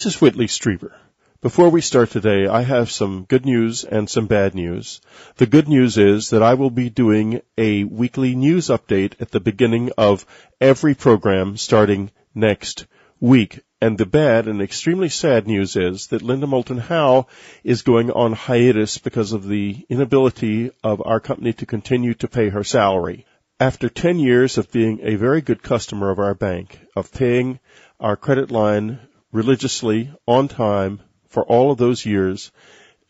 This is Whitley Strieber. Before we start today, I have some good news and some bad news. The good news is that I will be doing a weekly news update at the beginning of every program starting next week. And the bad and extremely sad news is that Linda Moulton Howe is going on hiatus because of the inability of our company to continue to pay her salary. After 10 years of being a very good customer of our bank, of paying our credit line religiously, on time, for all of those years,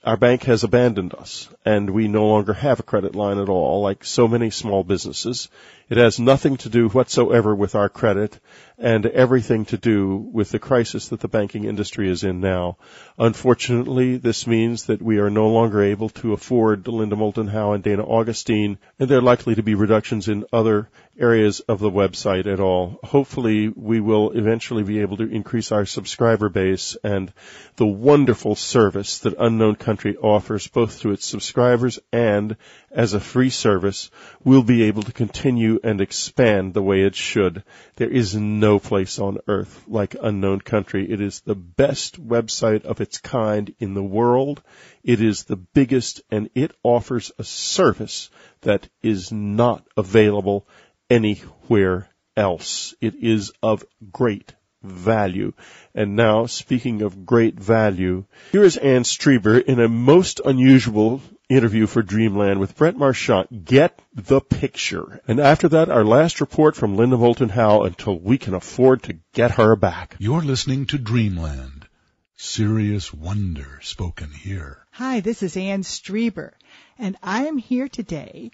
our bank has abandoned us, and we no longer have a credit line at all, like so many small businesses. It has nothing to do whatsoever with our credit and everything to do with the crisis that the banking industry is in now. Unfortunately, this means that we are no longer able to afford Linda Moulton Howe and Dana Augustine, and there are likely to be reductions in other areas of the website at all. Hopefully, we will eventually be able to increase our subscriber base and the wonderful service that Unknown Country offers, both to its subscribers and as a free service, will be able to continue and expand the way it should. There is no place on earth like Unknown Country. It is the best website of its kind in the world. It is the biggest, and it offers a service that is not available anywhere else. It is of great value. And now, speaking of great value, here is Ann Strieber in a most unusual interview for Dreamland with Brent Marchant. Get the picture. And after that, our last report from Linda Moulton Howe until we can afford to get her back. You're listening to Dreamland. Serious wonder spoken here. Hi, this is Ann Strieber, and I am here today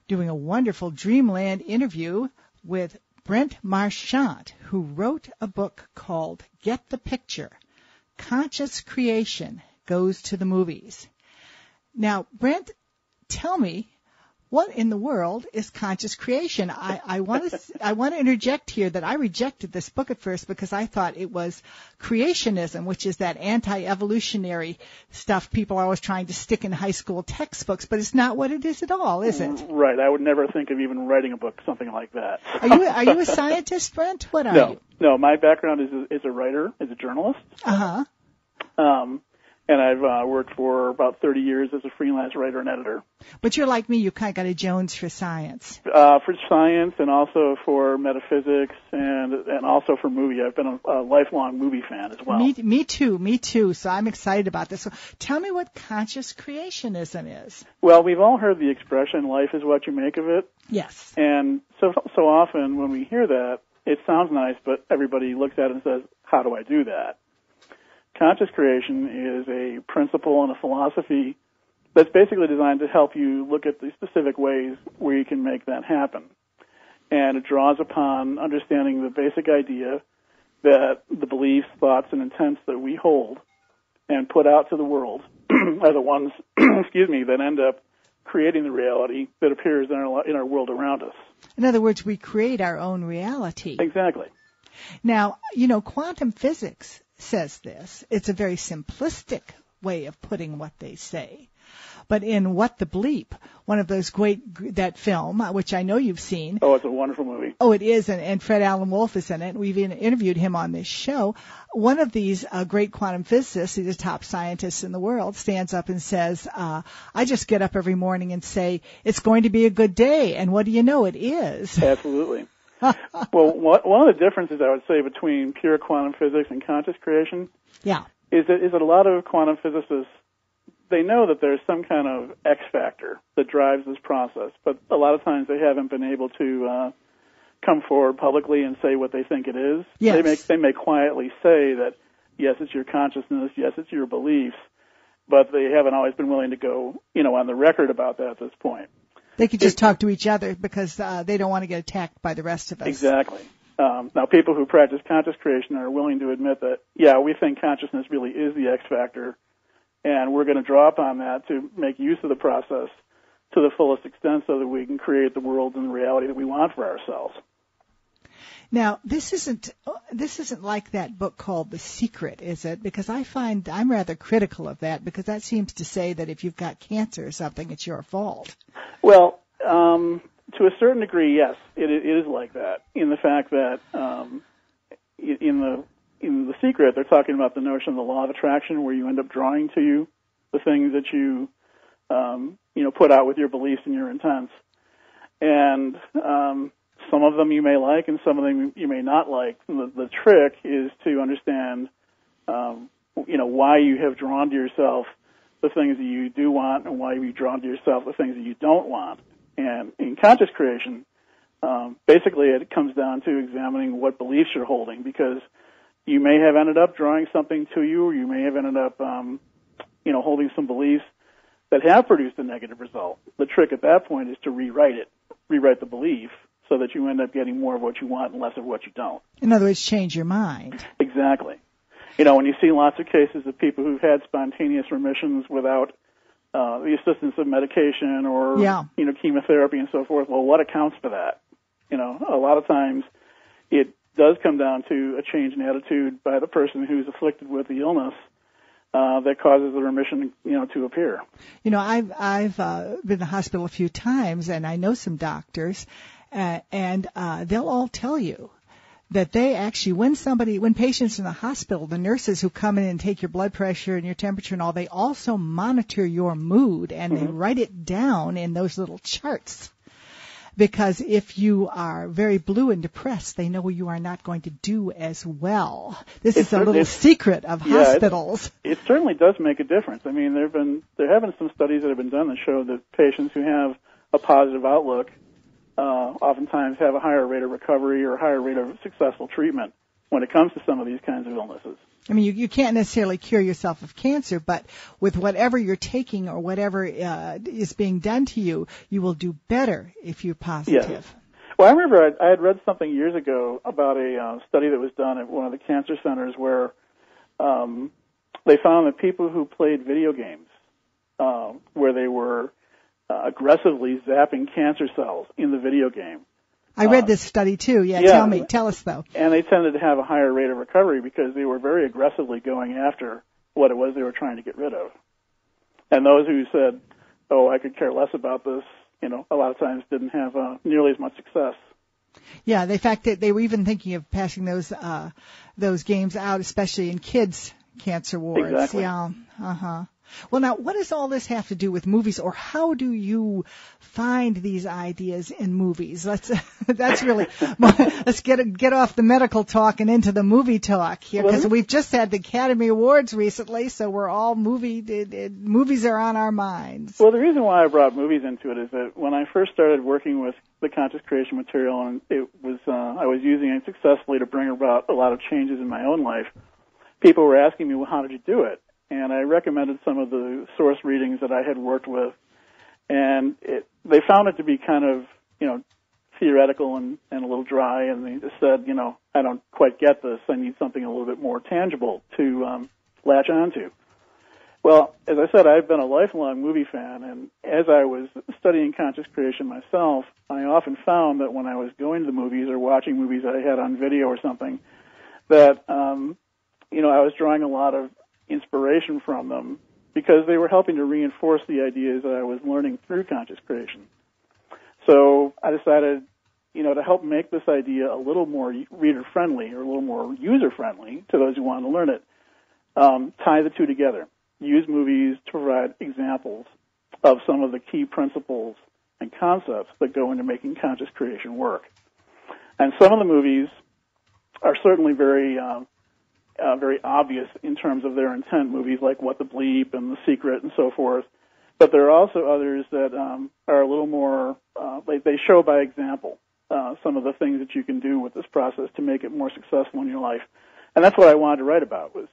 doing a wonderful Dreamland interview with Brent Marchant, who wrote a book called Get the Picture. Conscious Creation Goes to the Movies. Now, Brent, tell me, what in the world is conscious creation? I want to interject here that I rejected this book at first because I thought it was creationism, which is that anti-evolutionary stuff people are always trying to stick in high school textbooks, but it's not what it is at all, is it? Right. I would never think of even writing a book, something like that. Are you a scientist, Brent? What are you? No, my background is a writer, as a journalist. Uh-huh. And I've worked for about 30 years as a freelance writer and editor. But you're like me, you kind of got a Jones for science. For science and also for metaphysics and also for movie. I've been a lifelong movie fan as well. Me too. So I'm excited about this. So tell me what conscious creationism is. Well, we've all heard the expression, life is what you make of it. Yes. And so often when we hear that, it sounds nice, but everybody looks at it and says, how do I do that? Conscious creation is a principle and a philosophy that's basically designed to help you look at the specific ways where you can make that happen. And it draws upon understanding the basic idea that the beliefs, thoughts, and intents that we hold and put out to the world are the ones, that end up creating the reality that appears in our world around us. In other words, we create our own reality. Exactly. Now, quantum physics says this. It's a very simplistic way of putting what they say. But in What the Bleep, one of those that film, which I know you've seen. Oh, it's a wonderful movie. Oh, it is, and Fred Allen Wolf is in it. We've interviewed him on this show. One of these great quantum physicists, he's a top scientist in the world, stands up and says, I just get up every morning and say, it's going to be a good day, and what do you know, it is. Absolutely. Well, one of the differences I would say between pure quantum physics and conscious creation is that a lot of quantum physicists, they know that there's some kind of X factor that drives this process, but a lot of times they haven't been able to come forward publicly and say what they think it is. Yes. They may quietly say that, yes, it's your consciousness, yes, it's your beliefs, but they haven't always been willing to go, on the record about that at this point. They could just talk to each other because they don't want to get attacked by the rest of us. Exactly. Now, people who practice conscious creation are willing to admit that, we think consciousness really is the X factor, and we're going to draw upon that to make use of the process to the fullest extent so that we can create the world and the reality that we want for ourselves. Now, this isn't like that book called The Secret, is it? Because I find I'm rather critical of that, because that seems to say that if you've got cancer or something, it's your fault. Well, to a certain degree, yes, it is like that, in the fact that in the in The Secret, they're talking about the notion of the law of attraction, where you end up drawing to you the things that you put out with your beliefs and your intents. And some of them you may like, and some of them you may not like. The trick is to understand, why you have drawn to yourself the things that you do want, and why you've drawn to yourself the things that you don't want. And in conscious creation, basically it comes down to examining what beliefs you're holding, because you may have ended up drawing something to you, or you may have ended up, holding some beliefs that have produced a negative result. The trick at that point is to rewrite the belief, so that you end up getting more of what you want and less of what you don't. In other words, change your mind. Exactly. When you see lots of cases of people who've had spontaneous remissions without the assistance of medication or chemotherapy and so forth, well, what accounts for that? A lot of times it does come down to a change in attitude by the person who's afflicted with the illness that causes the remission, to appear. I've been to the hospital a few times, and I know some doctors, and they'll all tell you that they actually, when patients in the hospital, the nurses who come in and take your blood pressure and your temperature and all, they also monitor your mood, and they write it down in those little charts. Because if you are very blue and depressed, they know you are not going to do as well. This is a little secret of hospitals. It certainly does make a difference. I mean, there have been some studies that have been done that show that patients who have a positive outlook oftentimes have a higher rate of recovery or a higher rate of successful treatment when it comes to some of these kinds of illnesses. I mean, you can't necessarily cure yourself of cancer, but with whatever you're taking or whatever is being done to you, you will do better if you're positive. Yes. Well, I remember I had read something years ago about a study that was done at one of the cancer centers where they found that people who played video games, where they were aggressively zapping cancer cells in the video game. I read this study too. Yeah, tell us though. And they tended to have a higher rate of recovery because they were very aggressively going after what it was they were trying to get rid of. And those who said, "Oh, I could care less about this," a lot of times didn't have nearly as much success. Yeah, the fact that they were even thinking of passing those games out, especially in kids' cancer wards. Exactly. Yeah. Well, now, what does all this have to do with movies, or how do you find these ideas in movies? That's really let's get off the medical talk and into the movie talk here, because we've just had the Academy Awards recently, so we're all movies are on our minds. Well, the reason why I brought movies into it is that when I first started working with the conscious creation material, and I was using it successfully to bring about a lot of changes in my own life, people were asking me, "Well, how did you do it?" And I recommended some of the source readings that I had worked with, and they found it to be kind of, theoretical and a little dry, and they just said, I don't quite get this. I need something a little bit more tangible to latch onto. Well, as I said, I've been a lifelong movie fan, and as I was studying conscious creation myself, I often found that when I was going to the movies or watching movies that I had on video or something, that, I was drawing a lot of inspiration from them because they were helping to reinforce the ideas that I was learning through conscious creation. So I decided, to help make this idea a little more reader-friendly or a little more user-friendly to those who want to learn it, tie the two together. Use movies to provide examples of some of the key principles and concepts that go into making conscious creation work. And some of the movies are certainly very obvious in terms of their intent, movies like What the Bleep and The Secret and so forth. But there are also others that are a little more, they show by example some of the things that you can do with this process to make it more successful in your life. And that's what I wanted to write about, was,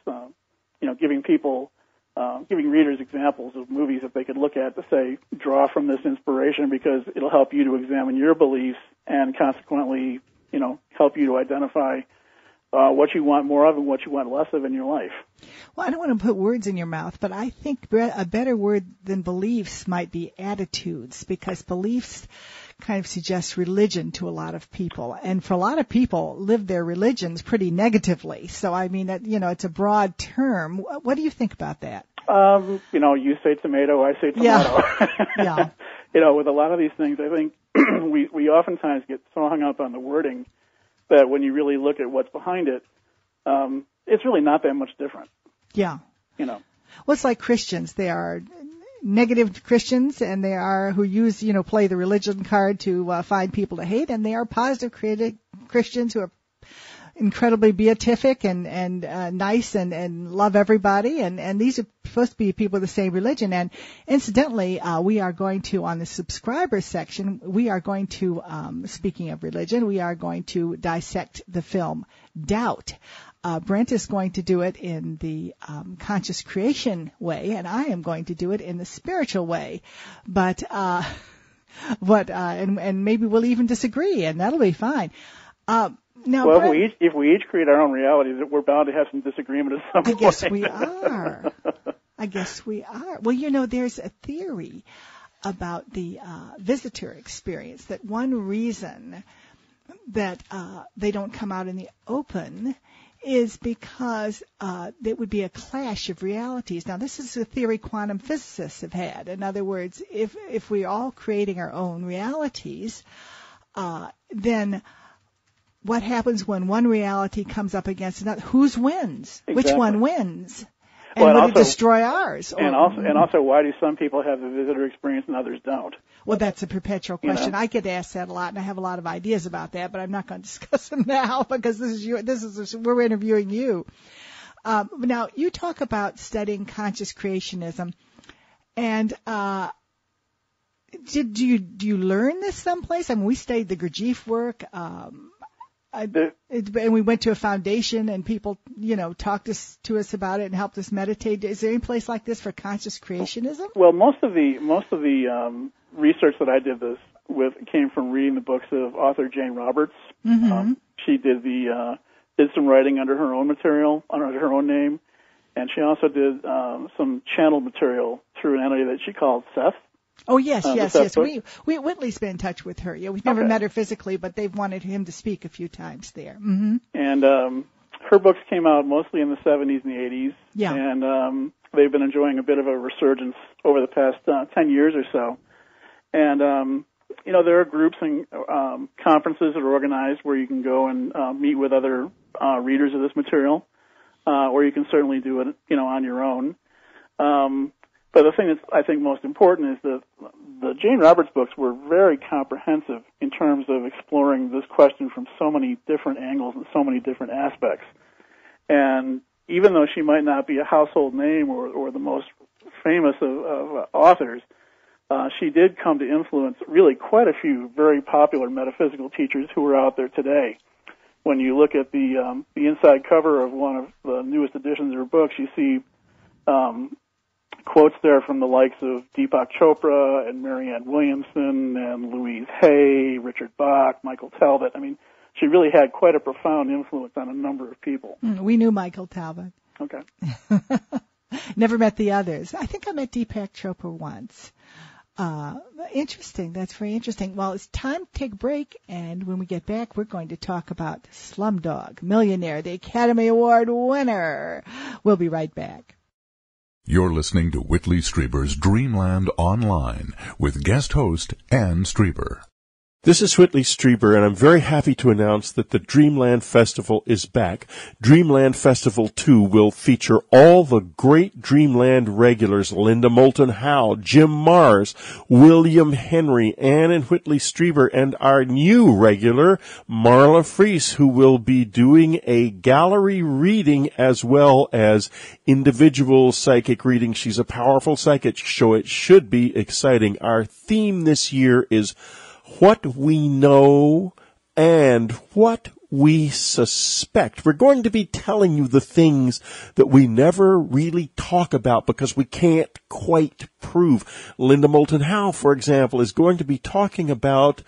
giving readers examples of movies that they could look at to say, draw from this inspiration, because it'll help you to examine your beliefs and consequently, help you to identify what you want more of and what you want less of in your life. Well, I don't want to put words in your mouth, but I think a better word than beliefs might be attitudes, because beliefs kind of suggest religion to a lot of people. And for a lot of people, live their religions pretty negatively. So, I mean, it's a broad term. What do you think about that? You say tomato, I say tomato. Yeah. With a lot of these things, I think we oftentimes get so hung up on the wording that when you really look at what's behind it, it's really not that much different. Yeah. You know. Well, it's like Christians. They are negative Christians, and they are who use, play the religion card to find people to hate, and they are positive Christians who are incredibly beatific and nice and love everybody, and these are supposed to be people of the same religion. And incidentally, we are going to, on the subscriber section, we are going to, speaking of religion, we are going to dissect the film Doubt. Brent is going to do it in the conscious creation way, and I am going to do it in the spiritual way. But and maybe we'll even disagree, and that'll be fine. Now, well, Brent, if we each create our own realities, we're bound to have some disagreement at some point. I guess we are. I guess we are. Well, there's a theory about the visitor experience, that one reason that they don't come out in the open is because there would be a clash of realities. Now, this is a theory quantum physicists have had. In other words, if we're all creating our own realities, then what happens when one reality comes up against another? Whose wins? Exactly. Which one wins? And well, would also, it destroy ours? And also, why do some people have the visitor experience and others don't? Well, that's a perpetual question. I get asked that a lot, and I have a lot of ideas about that, but I'm not going to discuss them now because we're interviewing you. Now, you talk about studying conscious creationism, and do you learn this someplace? I mean, we studied the Gurdjieff work. And we went to a foundation, and people, talked to us about it and helped us meditate. Is there any place like this for conscious creationism? Well, most of the research that I did this with came from reading the books of author Jane Roberts. Mm-hmm. She did some writing under her own material, under her own name, and she also did some channeled material through an entity that she called Seth. Oh, yes. Whitley's been in touch with her. Yeah, we've never met her physically, but they've wanted him to speak a few times there. Mm-hmm. And her books came out mostly in the 70s and the 80s. Yeah. And they've been enjoying a bit of a resurgence over the past 10 years or so. And, there are groups and conferences that are organized where you can go and meet with other readers of this material, or you can certainly do it, on your own. But the thing that's, I think, most important is that the Jane Roberts books were very comprehensive in terms of exploring this question from so many different angles and so many different aspects. And even though she might not be a household name or the most famous of authors, she did come to influence really quite a few very popular metaphysical teachers who are out there today. When you look at the inside cover of one of the newest editions of her books, you see quotes there from the likes of Deepak Chopra and Marianne Williamson and Louise Hay, Richard Bach, Michael Talbot. I mean, she really had quite a profound influence on a number of people. We knew Michael Talbot. Okay. Never met the others. I think I met Deepak Chopra once. Interesting. That's very interesting. Well, it's time to take a break, and when we get back, we're going to talk about Slumdog Millionaire, the Academy Award winner. We'll be right back. You're listening to Whitley Strieber's Dreamland Online with guest host Ann Strieber. This is Whitley Strieber, and I'm very happy to announce that the Dreamland Festival is back. Dreamland Festival 2 will feature all the great Dreamland regulars, Linda Moulton Howe, Jim Mars, William Henry, Ann and Whitley Strieber, and our new regular, Marla Freese, who will be doing a gallery reading as well as individual psychic reading. She's a powerful psychic, so it should be exciting. Our theme this year is what we know and what we suspect. We're going to be telling you the things that we never really talk about because we can't quite prove. Linda Moulton Howe, for example, is going to be talking about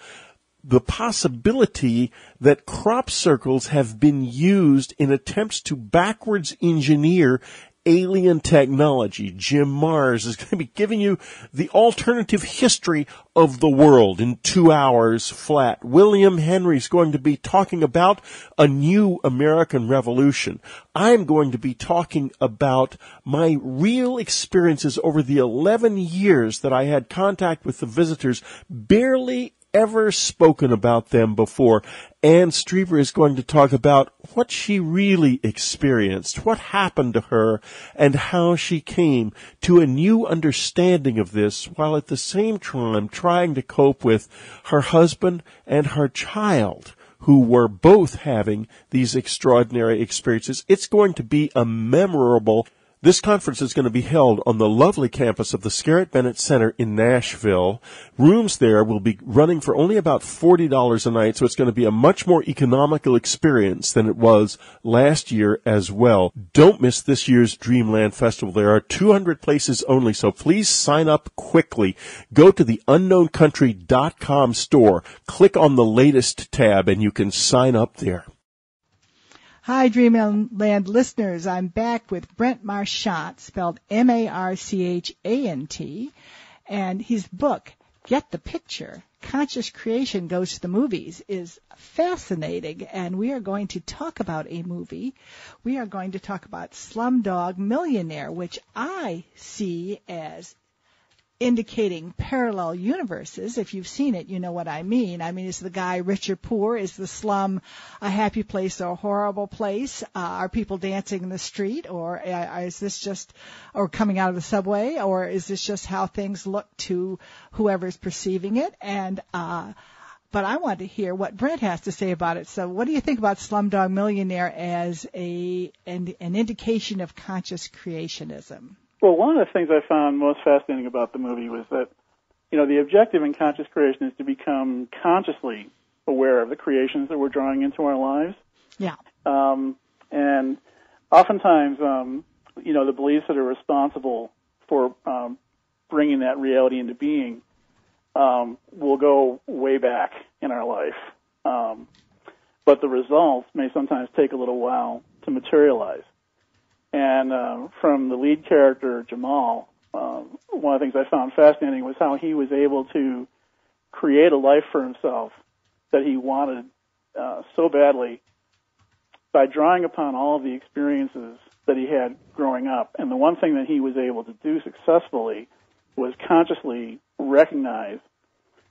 the possibility that crop circles have been used in attempts to backwards engineer alien technology. Jim Mars is going to be giving you the alternative history of the world in 2 hours flat. William Henry is going to be talking about a new American Revolution. I'm going to be talking about my real experiences over the 11 years that I had contact with the visitors. Barely ever spoken about them before. Ann Strieber is going to talk about what she really experienced, what happened to her, and how she came to a new understanding of this while at the same time trying to cope with her husband and her child, who were both having these extraordinary experiences. It's going to be a memorable. This conference is going to be held on the lovely campus of the Scarlett Bennett Center in Nashville. Rooms there will be running for only about $40 a night, so it's going to be a much more economical experience than it was last year as well. Don't miss this year's Dreamland Festival. There are 200 places only, so please sign up quickly. Go to the unknowncountry.com store, click on the latest tab, and you can sign up there. Hi, Dreamland listeners. I'm back with Brent Marchant, spelled Marchant, and his book, Get the Picture, Conscious Creation Goes to the Movies, is fascinating, and we are going to talk about a movie. We are going to talk about Slumdog Millionaire, which I see as indicating parallel universes. If you've seen it, you know what I mean. I mean, is the guy rich or poor? Is the slum a happy place or a horrible place? Are people dancing in the street, or is this just, or coming out of the subway, or is this just how things look to whoever's perceiving it? And but I want to hear what Brent has to say about it. So what do you think about Slumdog Millionaire as an indication of conscious creationism? Well, one of the things I found most fascinating about the movie was that, the objective in conscious creation is to become consciously aware of the creations that we're drawing into our lives. Yeah. And oftentimes, the beliefs that are responsible for bringing that reality into being will go way back in our life. But the results may sometimes take a little while to materialize. And from the lead character, Jamal, one of the things I found fascinating was how he was able to create a life for himself that he wanted so badly by drawing upon all of the experiences that he had growing up. And the one thing that he was able to do successfully was consciously recognize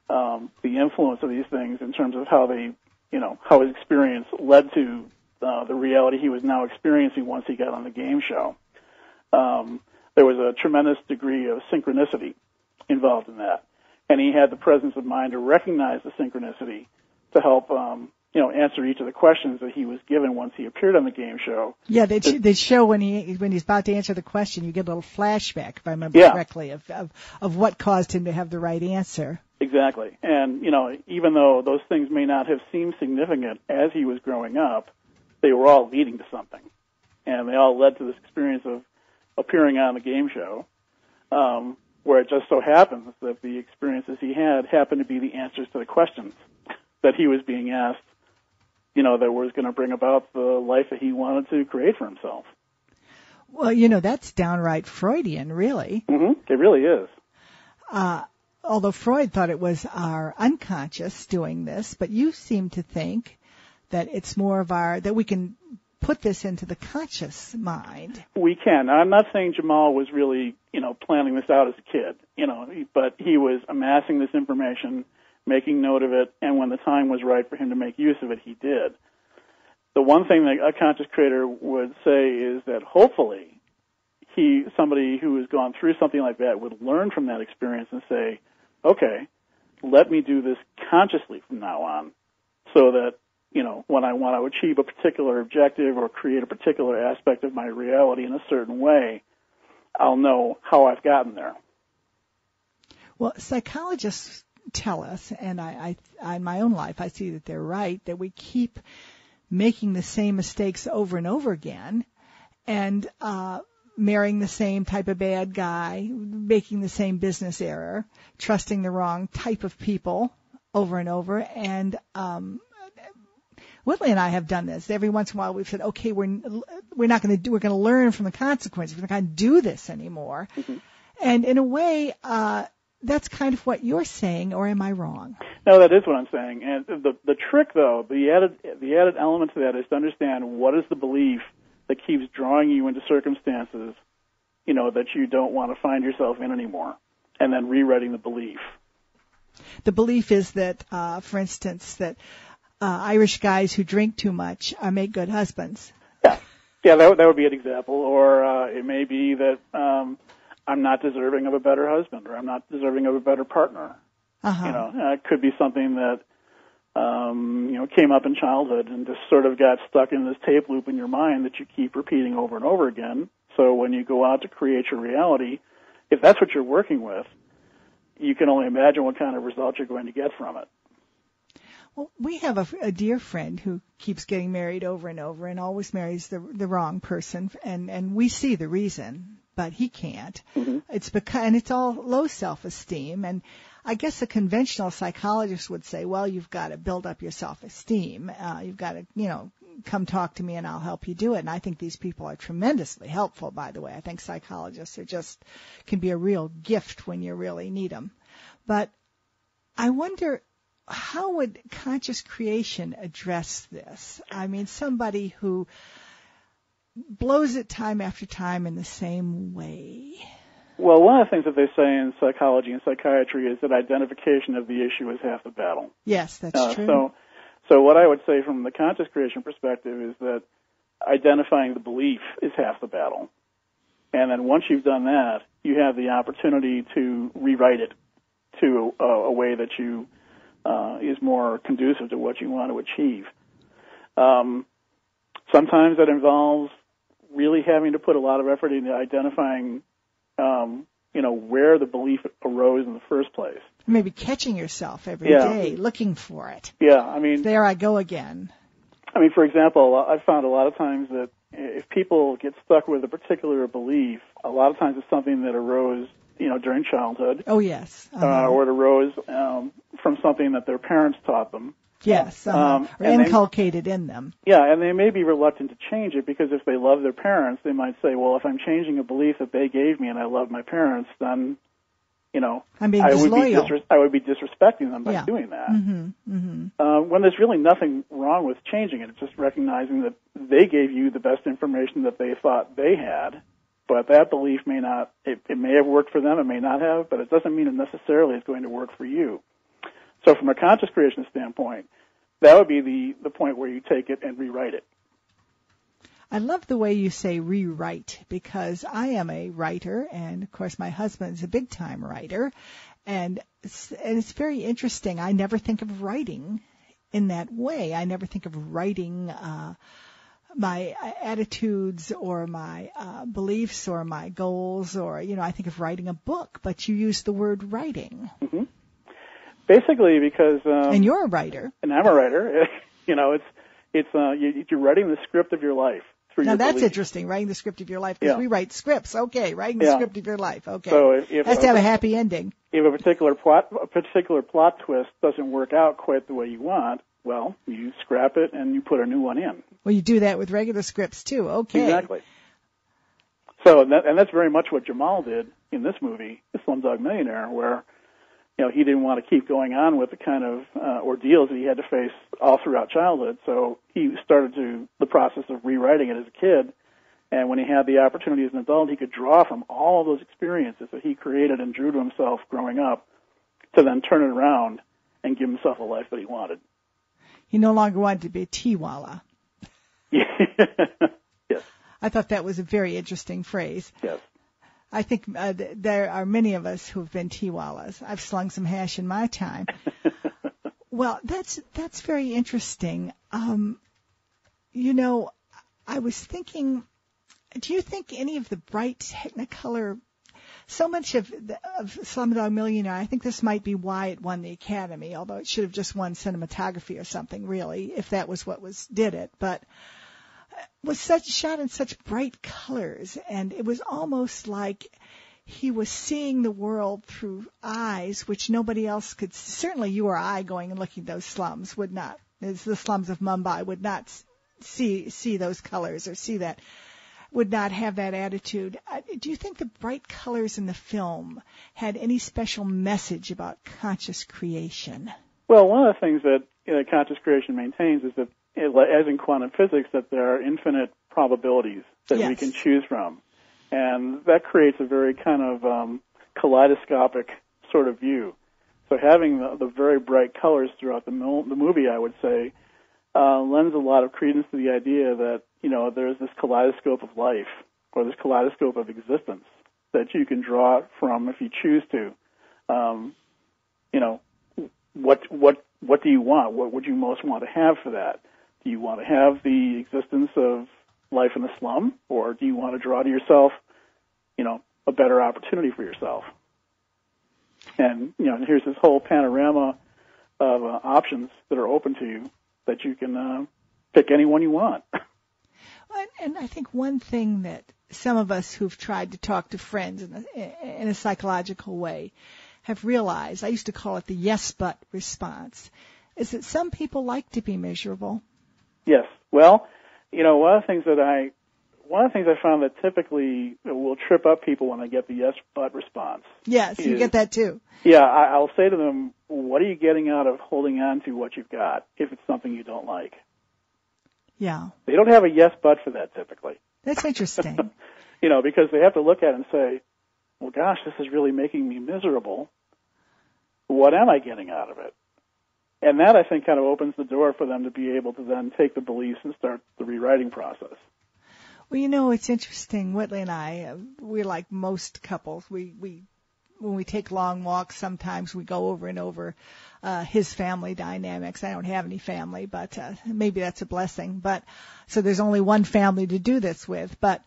the influence of these things in terms of how they, how his experience led to the reality he was now experiencing once he got on the game show. There was a tremendous degree of synchronicity involved in that, and he had the presence of mind to recognize the synchronicity to help, answer each of the questions that he was given once he appeared on the game show. Yeah, they show when he's about to answer the question, you get a little flashback, if I remember correctly, of what caused him to have the right answer. Exactly, and even though those things may not have seemed significant as he was growing up, they were all leading to something, and they all led to this experience of appearing on the game show, where it just so happens that the experiences he had happened to be the answers to the questions that he was being asked, that was going to bring about the life that he wanted to create for himself. Well, that's downright Freudian, really. Mm-hmm. It really is. Although Freud thought it was our unconscious doing this, but you seem to think that it's more of that we can put this into the conscious mind. We can. I'm not saying Jamal was really, planning this out as a kid, but he was amassing this information, making note of it, and when the time was right for him to make use of it, he did. The one thing that a conscious creator would say is that hopefully somebody who has gone through something like that would learn from that experience and say, okay, let me do this consciously from now on, so that when I want to achieve a particular objective or create a particular aspect of my reality in a certain way, I'll know how I've gotten there. Well, psychologists tell us, and I in my own life, I see that they're right, that we keep making the same mistakes over and over again, and marrying the same type of bad guy, making the same business error, trusting the wrong type of people over and over, and Whitley and I have done this. Every once in a while we've said, okay, we're not going to we're going to learn from the consequences. We're not going to do this anymore. Mm-hmm. And in a way, that's kind of what you're saying, or am I wrong? No, that is what I'm saying. And the trick, though, the added element to that is to understand what is the belief that keeps drawing you into circumstances, that you don't want to find yourself in anymore, and then rewriting the belief. The belief is that, for instance, that Irish guys who drink too much make good husbands. Yeah, that would be an example. Or it may be that I'm not deserving of a better husband, or I'm not deserving of a better partner. It could be something that came up in childhood and just sort of got stuck in this tape loop in your mind that you keep repeating over and over again. So when you go out to create your reality, if that's what you're working with, you can only imagine what kind of results you're going to get from it. Well, we have a dear friend who keeps getting married over and over and always marries the wrong person, and we see the reason, but he can't. Mm-hmm. It's all low self-esteem, and I guess a conventional psychologist would say, well, you've got to build up your self-esteem. You've got to, come talk to me and I'll help you do it. And I think these people are tremendously helpful, by the way. I think psychologists can be a real gift when you really need them. But I wonder, how would conscious creation address this? I mean, somebody who blows it time after time in the same way. Well, one of the things that they say in psychology and psychiatry is that identification of the issue is half the battle. Yes, that's true. So what I would say from the conscious creation perspective is that identifying the belief is half the battle. And then once you've done that, you have the opportunity to rewrite it to a way that is more conducive to what you want to achieve. Sometimes that involves really having to put a lot of effort into identifying where the belief arose in the first place. Maybe catching yourself every day, looking for it. Yeah, I mean... There I go again. I mean, for example, I've found a lot of times that if people get stuck with a particular belief, a lot of times it's something that arose, during childhood. Oh, yes. Or it arose from something that their parents taught them. Yes, or inculcated in them. Yeah, and they may be reluctant to change it because if they love their parents, they might say, well, if I'm changing a belief that they gave me and I love my parents, then, I'm being disloyal. I would be disrespecting them by doing that. Mm-hmm. Mm-hmm. When there's really nothing wrong with changing it. It's just recognizing that they gave you the best information that they thought they had, but that belief may not, it may have worked for them, it may not have, but it doesn't mean it necessarily is going to work for you. So from a conscious creation standpoint, that would be the point where you take it and rewrite it. I love the way you say rewrite, because I am a writer, and of course my husband's a big-time writer, and it's very interesting. I never think of writing in that way. I never think of writing my attitudes or my beliefs or my goals, or I think of writing a book, but you use the word writing. Mm-hmm. Basically, because and you're a writer, and I'm a writer. You're writing the script of your life through now your that's beliefs. Interesting. Writing the script of your life, because we write scripts. Okay, writing the script of your life. Okay, so if has to have a happy ending. If a particular plot twist doesn't work out quite the way you want, well, you scrap it and you put a new one in. Well, you do that with regular scripts too. Okay, exactly. So and that's very much what Jamal did in this movie, Slumdog Millionaire, where he didn't want to keep going on with the kind of ordeals that he had to face all throughout childhood. So he started the process of rewriting it as a kid. And when he had the opportunity as an adult, he could draw from all of those experiences that he created and drew to himself growing up to then turn it around and give himself a life that he wanted. He no longer wanted to be a Tiwala. Yes. I thought that was a very interesting phrase. Yes. I think there are many of us who have been Tiwalas. I've slung some hash in my time. Well, that's very interesting. I was thinking, do you think any of the bright Technicolor, so much of Slumdog Millionaire, I think this might be why it won the Academy, although it should have just won cinematography or something, really, if that was what did it. But was shot in such bright colors, and it was almost like he was seeing the world through eyes which nobody else could. Certainly you or I going and looking at those slums would not, as the slums of Mumbai, would not see those colors or see that, would not have that attitude. Do you think the bright colors in the film had any special message about conscious creation? Well, one of the things that conscious creation maintains is that, as in quantum physics, that there are infinite probabilities that we can choose from. And that creates a very kind of kaleidoscopic sort of view. So having the very bright colors throughout the movie, I would say, lends a lot of credence to the idea that, there's this kaleidoscope of life, or this kaleidoscope of existence that you can draw from if you choose to. What do you want? What would you most want to have for that? Do you want to have the existence of life in the slum, or do you want to draw to yourself, a better opportunity for yourself? And, here's this whole panorama of options that are open to you that you can pick any one you want. And I think one thing that some of us who've tried to talk to friends in a psychological way have realized, I used to call it the yes but response, is that some people like to be miserable. Yes. Well, one of the things I found that typically will trip up people when they get the yes but response. Yes, you get that too. Yeah, I'll say to them, what are you getting out of holding on to what you've got if it's something you don't like? Yeah. They don't have a yes but for that typically. That's interesting. Because they have to look at it and say, well, gosh, this is really making me miserable. What am I getting out of it? And that, I think, kind of opens the door for them to be able to then take the beliefs and start the rewriting process. Well, it's interesting. Whitley and I, we're like most couples. We when we take long walks, sometimes we go over and over his family dynamics. I don't have any family, but maybe that's a blessing. But so there's only one family to do this with. But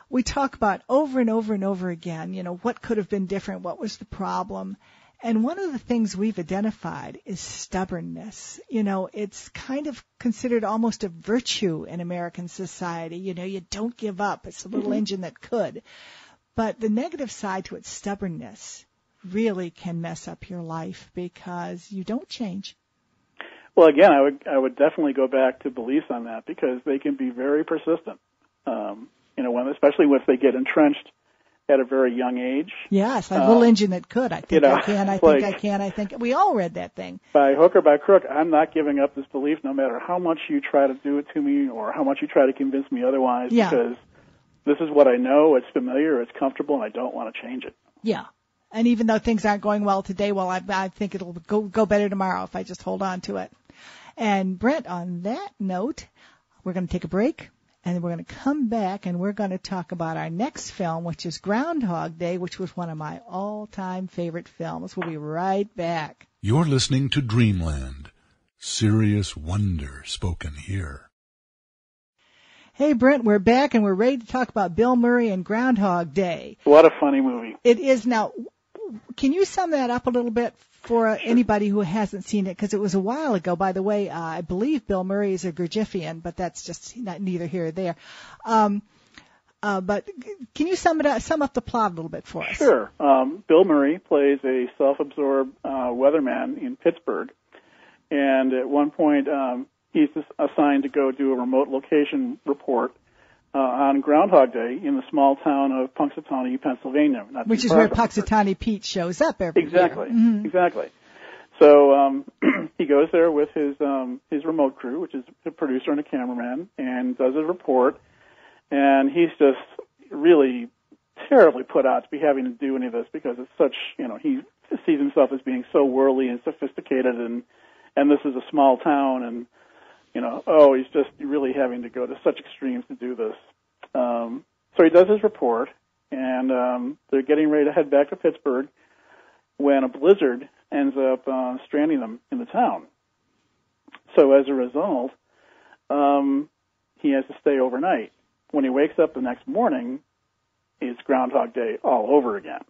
we talk about over and over and over again, what could have been different, what was the problem. And one of the things we've identified is stubbornness. It's kind of considered almost a virtue in American society. You don't give up. It's a little engine that could. But the negative side to its stubbornness really can mess up your life because you don't change. Well, again, I would definitely go back to beliefs on that because they can be very persistent. Especially if they get entrenched at a very young age. Yes, a little engine that could. I think I can. I think I can. I think we all read that thing. By hook or by crook, I'm not giving up this belief no matter how much you try to do it to me or how much you try to convince me otherwise. Yeah. Because this is what I know. It's familiar. It's comfortable, and I don't want to change it. Yeah. And even though things aren't going well today, I think it'll go better tomorrow if I just hold on to it. And Brent, on that note, we're going to take a break. And we're going to come back and we're going to talk about our next film, which is Groundhog Day, which was one of my all-time favorite films. We'll be right back. You're listening to Dreamland. Serious wonder spoken here. Hey, Brent, we're back and we're ready to talk about Bill Murray and Groundhog Day. What a funny movie. It is. Now, can you sum that up a little bit for anybody who hasn't seen it? Because it was a while ago. By the way, I believe Bill Murray is a Gurdjieffian, but that's just neither here or there. But can you sum up the plot a little bit for us? Sure. Bill Murray plays a self-absorbed weatherman in Pittsburgh, and at one point he's assigned to go do a remote location report on Groundhog Day in the small town of Punxsutawney, Pennsylvania. Which is where Punxsutawney Pete shows up every year. Mm-hmm. Exactly. So he goes there with his remote crew, which is a producer and a cameraman, and does a report. And he's just really terribly put out to be having to do any of this because it's such, he sees himself as being so worldly and sophisticated, and this is a small town, and he's just really having to go to such extremes to do this. So he does his report, and they're getting ready to head back to Pittsburgh when a blizzard ends up stranding them in the town. So as a result, he has to stay overnight. When he wakes up the next morning, it's Groundhog Day all over again.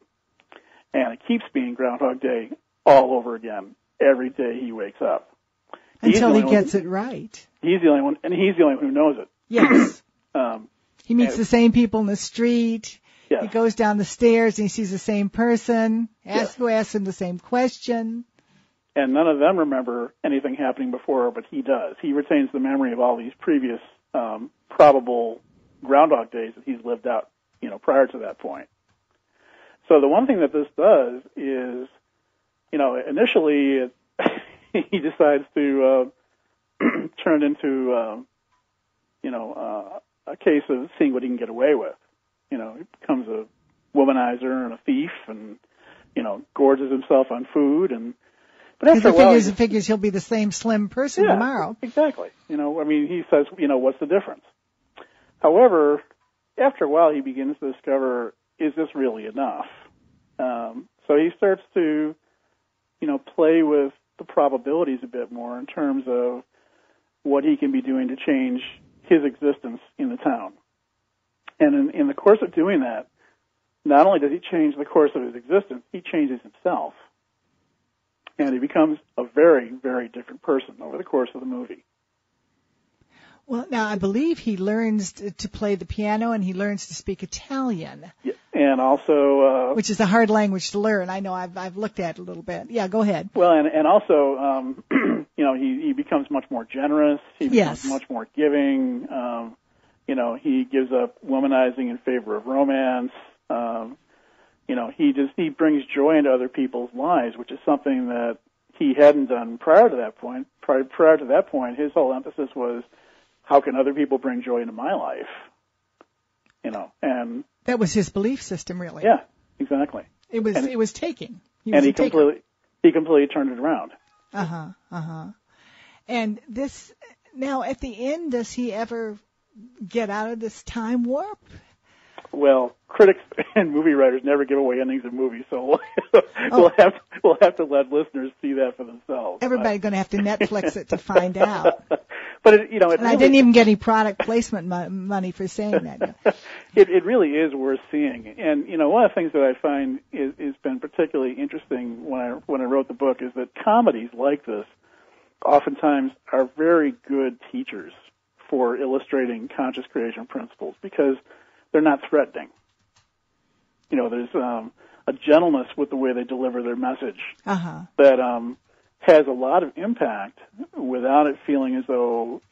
And it keeps being Groundhog Day all over again every day he wakes up. Until he gets it right. He's the only one, and he's the only one who knows it. Yes. He meets the same people in the street. Yes. He goes down the stairs and he sees the same person, who asks him the same question. And none of them remember anything happening before, but he does. He retains the memory of all these previous probable Groundhog Days that he's lived out, prior to that point. So the one thing that this does is, initially he decides to turn it into, a case of seeing what he can get away with. He becomes a womanizer and a thief and gorges himself on food, but after a Because while, he figures he'll be the same slim person tomorrow. Exactly. He says, what's the difference? However, after a while, he begins to discover, is this really enough? So he starts to, play with the probabilities a bit more in terms of what he can be doing to change his existence in the town. And in the course of doing that, not only does he change the course of his existence, he changes himself. And he becomes a very, very different person over the course of the movie. Well, now I believe he learns to play the piano and he learns to speak Italian. Yeah, and also... which is a hard language to learn. I know I've looked at it a little bit. Yeah, go ahead. Well, and also, he becomes much more generous. He becomes much more giving. He gives up womanizing in favor of romance. He brings joy into other people's lives, which is something that he hadn't done prior to that point. Prior to that point, his whole emphasis was, how can other people bring joy into my life? And that was his belief system, really. Yeah, exactly. It was taking. He completely turned it around. And this, now at the end, does he ever get out of this time warp? Well, critics and movie writers never give away endings of movies, so we'll have to let listeners see that for themselves. Everybody's going to have to Netflix it to find out. But I didn't even get any product placement money for saying that. It really is worth seeing, and one of the things that I find has been particularly interesting when I wrote the book is that comedies like this oftentimes are very good teachers for illustrating conscious creation principles because they're not threatening. There's a gentleness with the way they deliver their message that has a lot of impact without it feeling as though,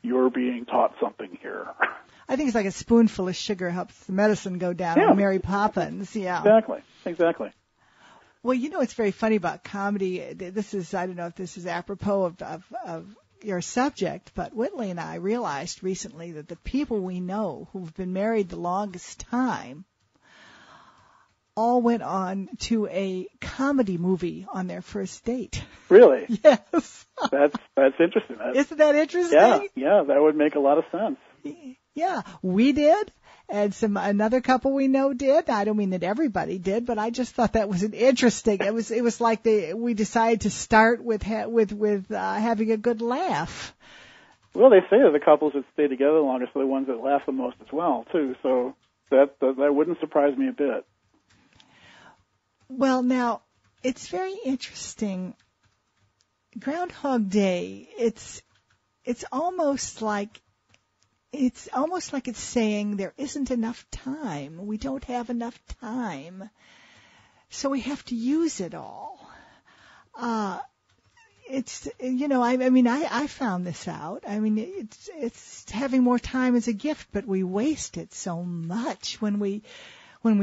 you're being taught something here. I think it's like a spoonful of sugar helps the medicine go down on Mary Poppins. Yeah. Exactly. Well, it's very funny about comedy. I don't know if this is apropos of your subject, but Whitley and I realized recently that the people we know who've been married the longest time all went on to a comedy movie on their first date. Really? Yes. That's interesting. Isn't that interesting? Yeah, that would make a lot of sense. Yeah, we did, and another couple we know did. I don't mean that everybody did, but I just thought that was interesting. It was like we decided to start with having a good laugh. Well, they say that the couples that stay together the longest are the ones that laugh the most as well, too. So that wouldn't surprise me a bit. Well, now it's very interesting. Groundhog Day. It's almost like it's saying there isn't enough time. We don't have enough time, so we have to use it all. I found this out. I mean, it's having more time as a gift, but we waste it so much when we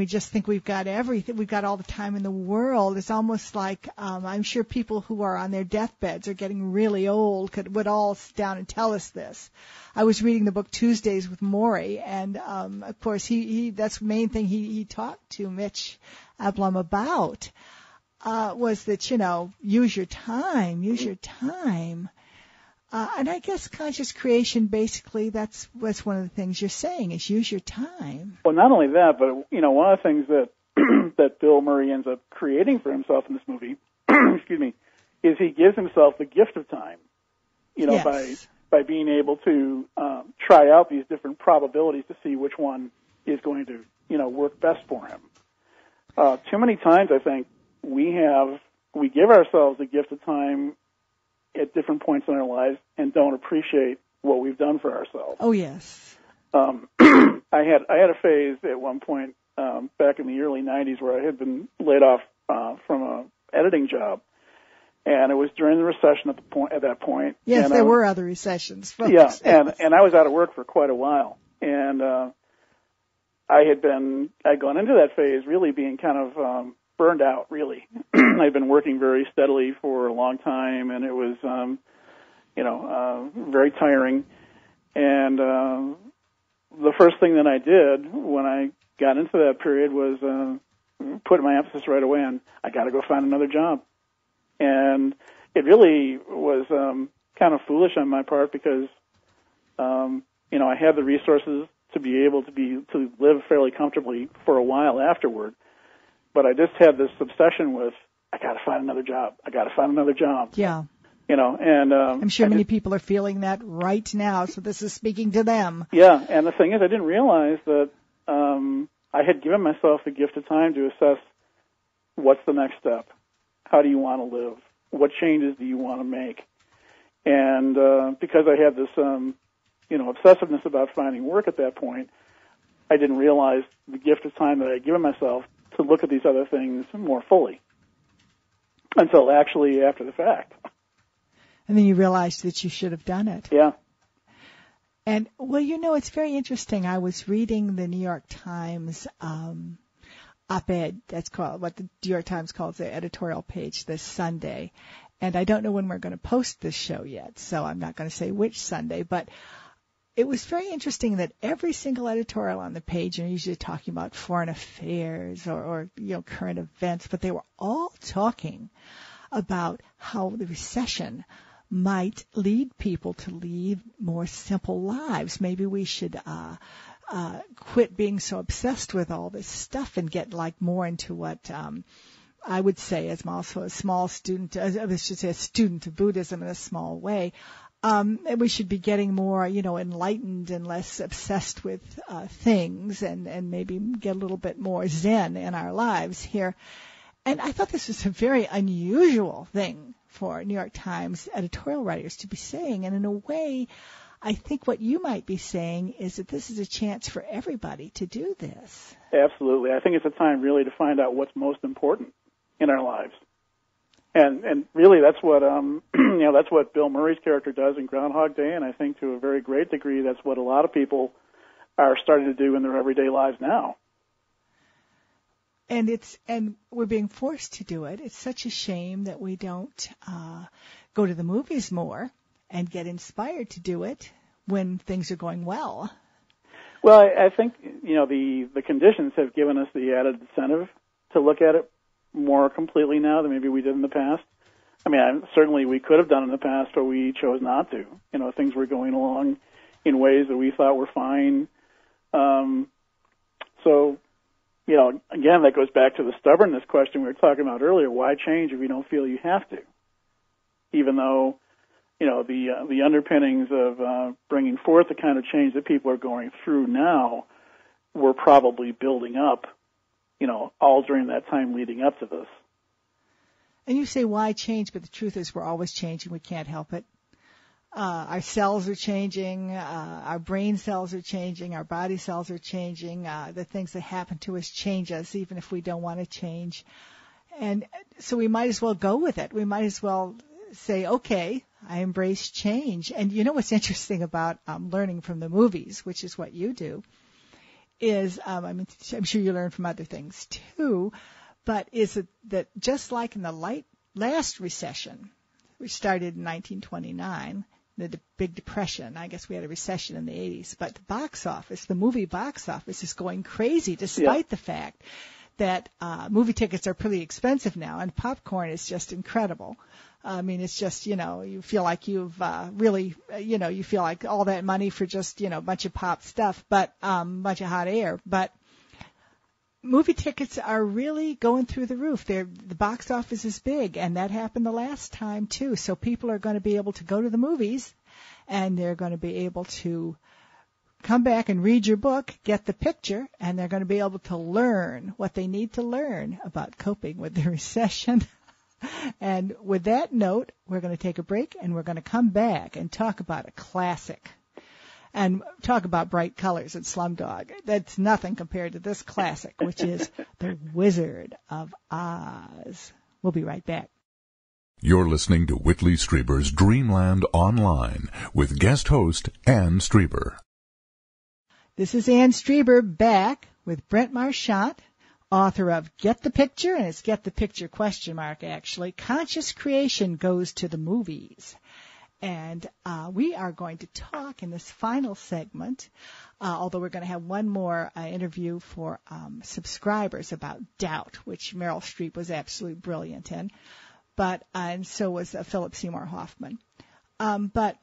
just think we've got everything, we've got all the time in the world. It's almost like I'm sure people who are on their deathbeds are getting really old would all sit down and tell us this. I was reading the book Tuesdays with Maury, and of course he that's the main thing he talked to Mitch Ablum about was that use your time. And I guess conscious creation, basically, that's one of the things you're saying is use your time. Well, not only that, but one of the things that that Bill Murray ends up creating for himself in this movie, excuse me, is he gives himself the gift of time. Yes. By being able to try out these different probabilities to see which one is going to work best for him. Too many times, I think we give ourselves the gift of time at different points in our lives and don't appreciate what we've done for ourselves. Oh, yes. I had a phase at one point back in the early 90s where I had been laid off from an editing job, and it was during the recession at that point. Yes, there were other recessions, folks. Yeah, and I was out of work for quite a while, and I'd gone into that phase really being kind of burned out, really. I'd been working very steadily for a long time, and it was, very tiring. And the first thing that I did when I got into that period was put my emphasis right away on, I got to go find another job. And it really was kind of foolish on my part because, I had the resources to be able to live fairly comfortably for a while afterward. But I just had this obsession with, I got to find another job. I got to find another job. Yeah. And I'm sure many people are feeling that right now, so this is speaking to them. Yeah, and the thing is, I didn't realize that I had given myself the gift of time to assess what's the next step. How do you want to live? What changes do you want to make? And because I had this, obsessiveness about finding work at that point, I didn't realize the gift of time that I had given myself to look at these other things more fully until actually after the fact. And then you realized that you should have done it. Yeah. And, it's very interesting. I was reading the New York Times op-ed, that's called what the New York Times calls their editorial page this Sunday. And I don't know when we're going to post this show yet, so I'm not going to say which Sunday, but it was very interesting that every single editorial on the page, and usually talking about foreign affairs or current events, but they were all talking about how the recession might lead people to lead more simple lives. Maybe we should quit being so obsessed with all this stuff and get more into what I would say, as I'm also a small student, a student of Buddhism in a small way. We should be getting more, enlightened and less obsessed with things, and maybe get a little bit more Zen in our lives here. And I thought this was a very unusual thing for New York Times editorial writers to be saying. And in a way, I think what you might be saying is that this is a chance for everybody to do this. Absolutely. I think it's a time really to find out what's most important in our lives. And really that's what, that's what Bill Murray's character does in Groundhog Day. And I think to a very great degree, that's what a lot of people are starting to do in their everyday lives now. And we're being forced to do it. It's such a shame that we don't go to the movies more and get inspired to do it when things are going well. Well, I think the conditions have given us the added incentive to look at it more completely now than maybe we did in the past. I mean, certainly we could have done in the past, but we chose not to. Things were going along in ways that we thought were fine. So. Again, that goes back to the stubbornness question we were talking about earlier. Why change if you don't feel you have to? Even though, the underpinnings of bringing forth the kind of change that people are going through now were probably building up, all during that time leading up to this. And you say, why change? But the truth is we're always changing. We can't help it. Our cells are changing, our brain cells are changing, our body cells are changing, the things that happen to us change us even if we don't want to change. And so we might as well go with it. We might as well say, okay, I embrace change. And what's interesting about learning from the movies, which is what you do, is, I'm sure you learn from other things too, but is it that just like in the last recession, which started in 1929, the Big Depression. I guess we had a recession in the 80s. But the movie box office is going crazy despite the fact that movie tickets are pretty expensive now, and popcorn is just incredible. I mean, it's just, you feel like you've really, you feel like all that money for just, a bunch of pop stuff, but bunch of hot air. But movie tickets are really going through the roof. The box office is big, and that happened the last time, too. So people are going to be able to go to the movies, and they're going to be able to come back and read your book, get the picture, and they're going to be able to learn what they need to learn about coping with the recession. And with that note, we're going to take a break, and we're going to come back and talk about a classic. And talk about bright colors in Slumdog. That's nothing compared to this classic, which is The Wizard of Oz. We'll be right back. You're listening to Whitley Strieber's Dreamland Online with guest host Ann Strieber. This is Ann Strieber back with Brent Marchant, author of Get the Picture, and it's Get the Picture ? Actually. Conscious Creation Goes to the Movies. And we are going to talk in this final segment, although we're going to have one more interview for subscribers about doubt, which Meryl Streep was absolutely brilliant in, and so was Philip Seymour Hoffman. But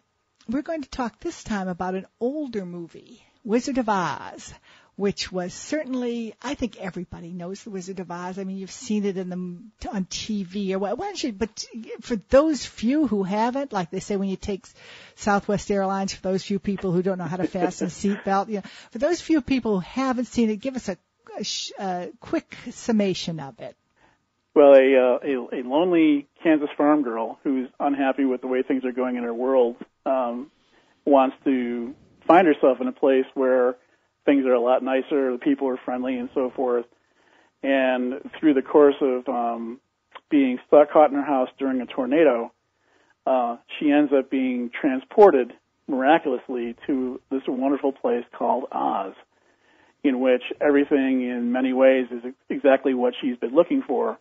we're going to talk this time about an older movie, Wizard of Oz, which was certainly, I think everybody knows the Wizard of Oz. I mean, you've seen it on TV or what. But for those few who haven't, like they say when you take Southwest Airlines, for those few people who don't know how to fasten a seatbelt, for those few people who haven't seen it, give us a quick summation of it. Well, a lonely Kansas farm girl who's unhappy with the way things are going in her world wants to find herself in a place where things are a lot nicer, the people are friendly, and so forth. And through the course of being caught in her house during a tornado, she ends up being transported miraculously to this wonderful place called Oz, in which everything in many ways is exactly what she's been looking for,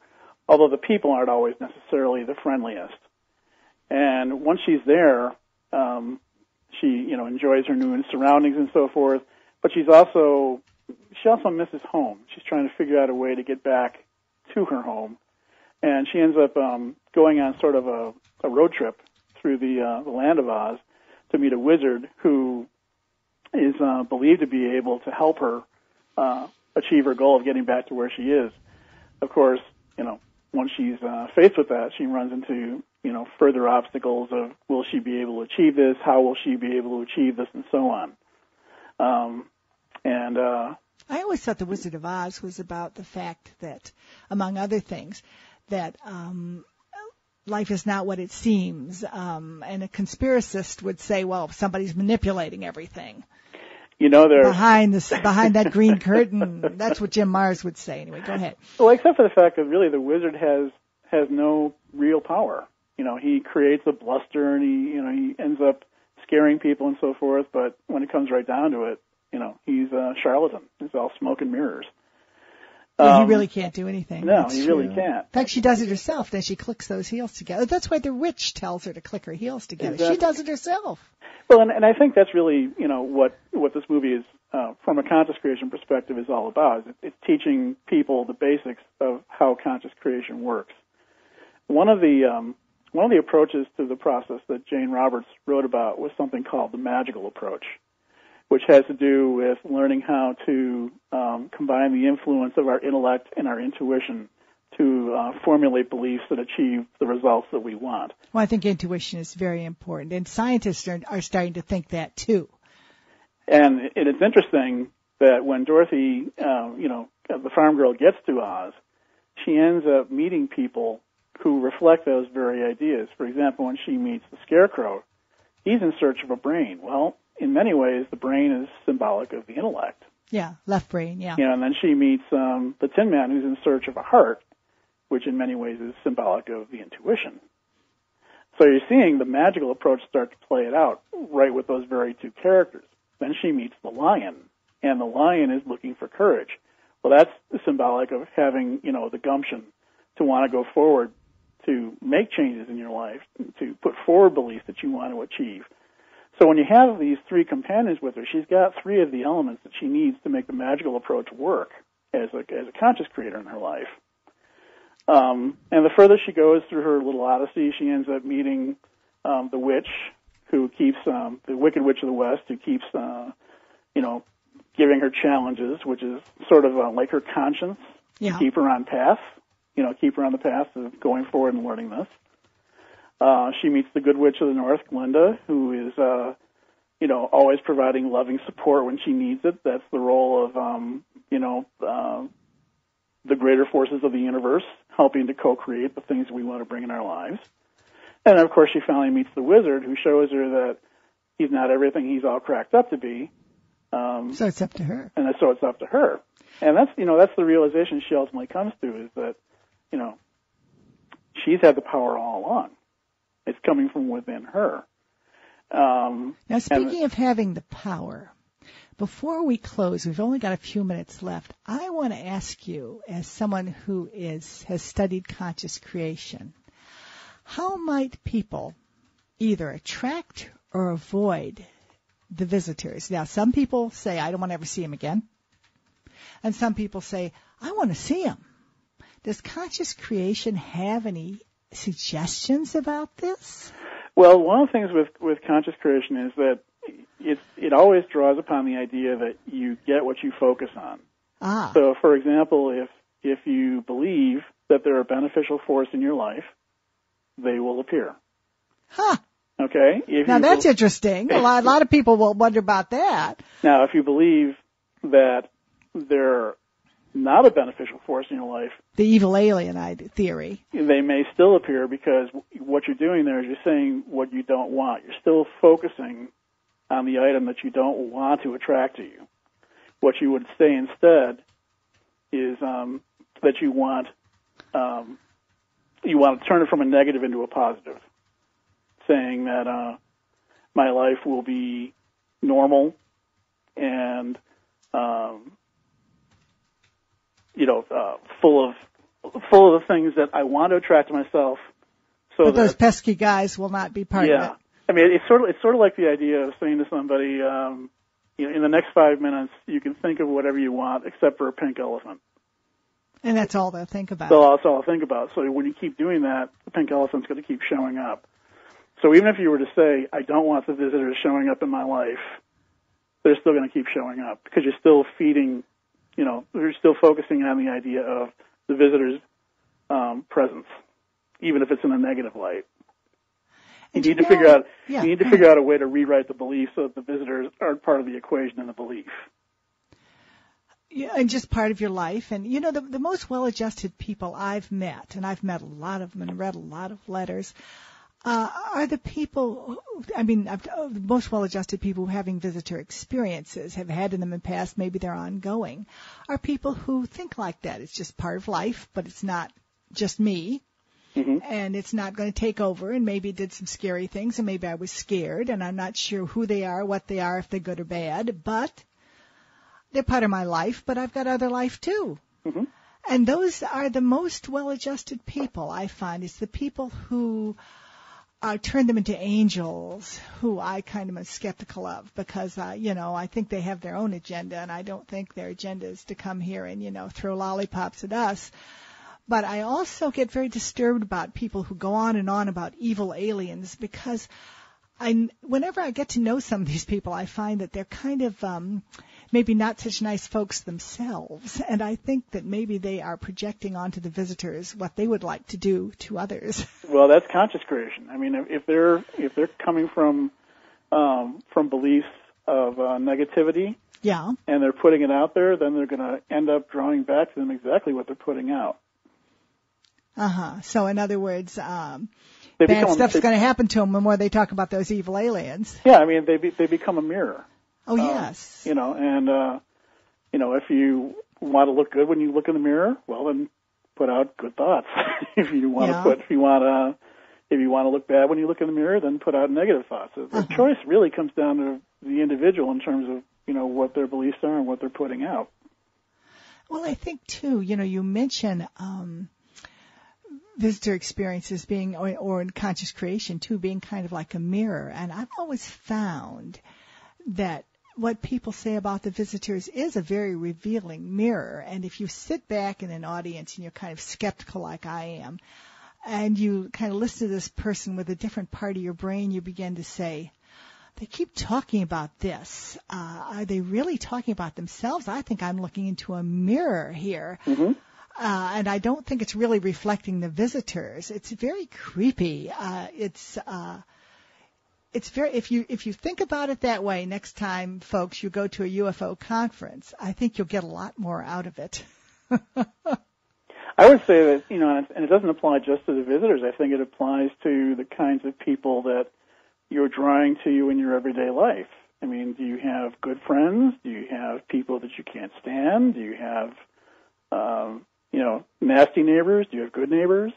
although the people aren't always necessarily the friendliest. And once she's there, she enjoys her new surroundings and so forth. But she also misses home. She's trying to figure out a way to get back to her home, and she ends up going on sort of a road trip through the land of Oz to meet a wizard who is believed to be able to help her achieve her goal of getting back to where she is. Of course, once she's faced with that, she runs into further obstacles of will she be able to achieve this? How will she be able to achieve this, and so on. I always thought The Wizard of Oz was about the fact that, among other things, that life is not what it seems. And a conspiracist would say, well, somebody's manipulating everything. Behind that green curtain. That's what Jim Mars would say. Anyway, go ahead. Well, except for the fact that really the wizard has no real power. He creates a bluster and he ends up scaring people and so forth, but when it comes right down to it, he's a charlatan. It's all smoke and mirrors. He really can't do anything. No, That's he true. really can't. In fact, she does it herself. Then she clicks those heels together. That's why the witch tells her to click her heels together. Exactly. She does it herself. Well, and I think that's really, what this movie is, from a conscious creation perspective, is all about. It's teaching people the basics of how conscious creation works. One of the approaches to the process that Jane Roberts wrote about was something called the magical approach, which has to do with learning how to combine the influence of our intellect and our intuition to formulate beliefs that achieve the results that we want. Well, I think intuition is very important, and scientists are starting to think that too. And it's interesting that when Dorothy, the farm girl, gets to Oz, she ends up meeting people who reflect those very ideas. For example, when she meets the Scarecrow, he's in search of a brain. Well, in many ways, the brain is symbolic of the intellect. Yeah, left brain, yeah. And then she meets the Tin Man, who's in search of a heart, which in many ways is symbolic of the intuition. So you're seeing the magical approach start to play it out right with those very two characters. Then she meets the lion, and the lion is looking for courage. Well, that's symbolic of having, the gumption to want to go forward, to make changes in your life, to put forward beliefs that you want to achieve. So when you have these three companions with her, she's got three of the elements that she needs to make the magical approach work as a conscious creator in her life. And the further she goes through her little odyssey, she ends up meeting the witch who keeps, the Wicked Witch of the West, who keeps, giving her challenges, which is sort of like her conscience, to keep her on path, keep her on the path of going forward and learning this. She meets the Good Witch of the North, Glinda, who is, always providing loving support when she needs it. That's the role of, the greater forces of the universe, helping to co-create the things we want to bring in our lives. And, of course, she finally meets the wizard, who shows her that he's not everything he's all cracked up to be. So it's up to her. And so it's up to her. And that's the realization she ultimately comes to, is that, she's had the power all along. It's coming from within her. Now, speaking of having the power, before we close, we've only got a few minutes left. I want to ask you, as someone who has studied conscious creation, how might people either attract or avoid the visitors. Now, some people say, I don't want to ever see them again. And some people say, I want to see them. Does conscious creation have any suggestions about this? Well, one of the things with conscious creation is that it always draws upon the idea that you get what you focus on. So, for example, if you believe that they're a beneficial force in your life, they will appear. Huh. Okay? Now, that's interesting. A lot of people will wonder about that. Now, if you believe that they're not a beneficial force in your life, the evil alien theory, they may still appear, because what you're doing there is you're saying what you don't want. You're still focusing on the item that you don't want to attract to you. What you would say instead is that you want to turn it from a negative into a positive, saying that my life will be normal and full of the things that I want to attract to myself. So but those pesky guys will not be part of it. Yeah, I mean, it's sort of like the idea of saying to somebody, in the next 5 minutes, you can think of whatever you want except for a pink elephant. And that's all they'll think about. So that's all I'll think about. So when you keep doing that, the pink elephant's going to keep showing up. So even if you were to say, I don't want the visitors showing up in my life, they're still going to keep showing up, because you're still feeding, you're still focusing on the idea of the visitors' presence, even if it's in a negative light. You need to figure out a way to rewrite the belief so that the visitors aren't part of the equation in the belief. Yeah, and just part of your life. And, the most well-adjusted people I've met, and I've met a lot of them and read a lot of letters, are the people, the most well-adjusted people who having visitor experiences, have had in them in the past, maybe they're ongoing, are people who think like that. It's just part of life, but it's not just me. Mm-hmm. And it's not going to take over, and maybe did some scary things, and maybe I was scared, and I'm not sure who they are, what they are, if they're good or bad, but they're part of my life, but I've got other life too. Mm-hmm. And those are the most well-adjusted people, I find. It's the people who turn them into angels, who I kind of am skeptical of, because, I think they have their own agenda, and I don't think their agenda is to come here and, throw lollipops at us. But I also get very disturbed about people who go on and on about evil aliens, because whenever I get to know some of these people, I find that they're kind of maybe not such nice folks themselves, and I think that maybe they are projecting onto the visitors what they would like to do to others. Well, that's conscious creation. I mean, if they're coming from beliefs of negativity, yeah, and they're putting it out there, then they're going to end up drawing back to them exactly what they're putting out. So in other words, bad stuff's going to happen to them the more they talk about those evil aliens. Yeah, I mean, they become a mirror. Oh, yes. If you want to look good when you look in the mirror, well, then put out good thoughts. if you want to look bad when you look in the mirror, then put out negative thoughts. The choice really comes down to the individual in terms of, what their beliefs are and what they're putting out. Well, I think, too, you mention visitor experiences being, or in conscious creation, too, being kind of like a mirror. And I've always found that what people say about the visitors is a very revealing mirror. And if you sit back in an audience and you're kind of skeptical like I am, and you kind of listen to this person with a different part of your brain, you begin to say, they keep talking about this. Are they really talking about themselves? I think I'm looking into a mirror here. Mm-hmm. And I don't think it's really reflecting the visitors. It's very creepy. It's very, if you think about it that way, next time, folks, you go to a UFO conference, I think you'll get a lot more out of it. I would say that, and it doesn't apply just to the visitors. I think it applies to the kinds of people that you're drawing to you in your everyday life. I mean, do you have good friends? Do you have people that you can't stand? Do you have, nasty neighbors? Do you have good neighbors?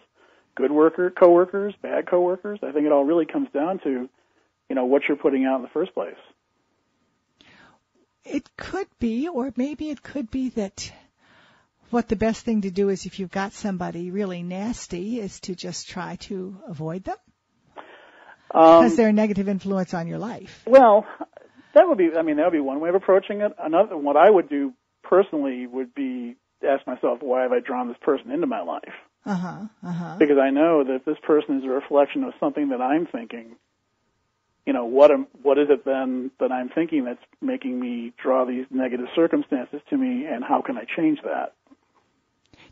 Good coworkers, bad coworkers? I think it all really comes down to, what you're putting out in the first place. It could be, or maybe it could be that what the best thing to do is, if you've got somebody really nasty, is to just try to avoid them. Because they're a negative influence on your life. Well, that would be one way of approaching it. Another, what I would do personally would be ask myself, why have I drawn this person into my life? Because I know that this person is a reflection of something that I'm thinking. What is it then that I'm thinking that's making me draw these negative circumstances to me, and how can I change that?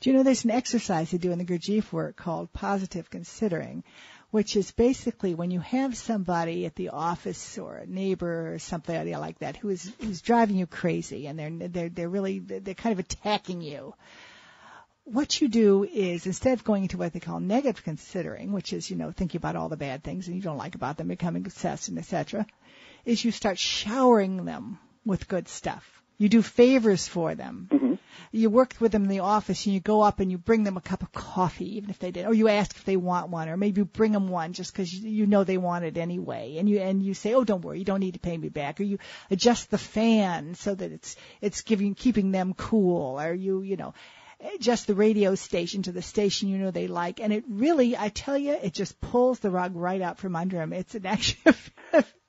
Do you know there's an exercise they do in the Gurdjieff work called positive considering, which is basically when you have somebody at the office or a neighbor or something like that who's driving you crazy and they're kind of attacking you. What you do is, instead of going into what they call negative considering, which is, thinking about all the bad things and you don't like about them, becoming obsessed and etc., is you start showering them with good stuff. You do favors for them. Mm-hmm. You work with them in the office and you go up and you bring them a cup of coffee, even if they didn't, or you ask if they want one, or maybe you bring them one just because you know they want it anyway. And you say, oh, don't worry, you don't need to pay me back. Or you adjust the fan so that it's keeping them cool. Or you adjust the radio station to the station they like. And it really, I tell you, it just pulls the rug right out from under them. It's an actually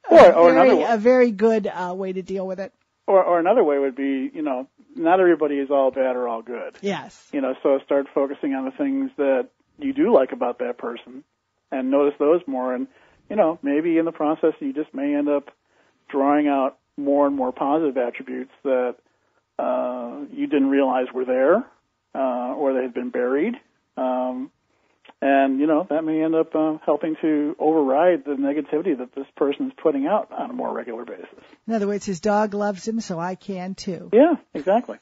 a very good way to deal with it. Or another way would be, not everybody is all bad or all good. Yes. So start focusing on the things that you do like about that person and notice those more. And, maybe in the process you just may end up drawing out more and more positive attributes that you didn't realize were there or they had been buried. And, that may end up helping to override the negativity that this person is putting out on a more regular basis. In other words, his dog loves him, so I can too. Yeah, exactly.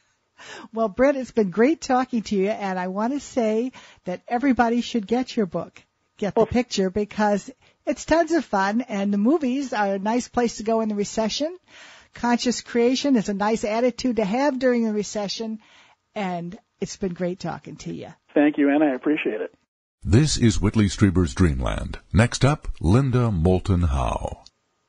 Well, Brent, it's been great talking to you, and I want to say that everybody should get your book, Get the Picture, because it's tons of fun, and the movies are a nice place to go in the recession. Conscious creation is a nice attitude to have during the recession, and it's been great talking to you. Thank you, Anna. I appreciate it. This is Whitley Strieber's Dreamland. Next up, Linda Moulton Howe.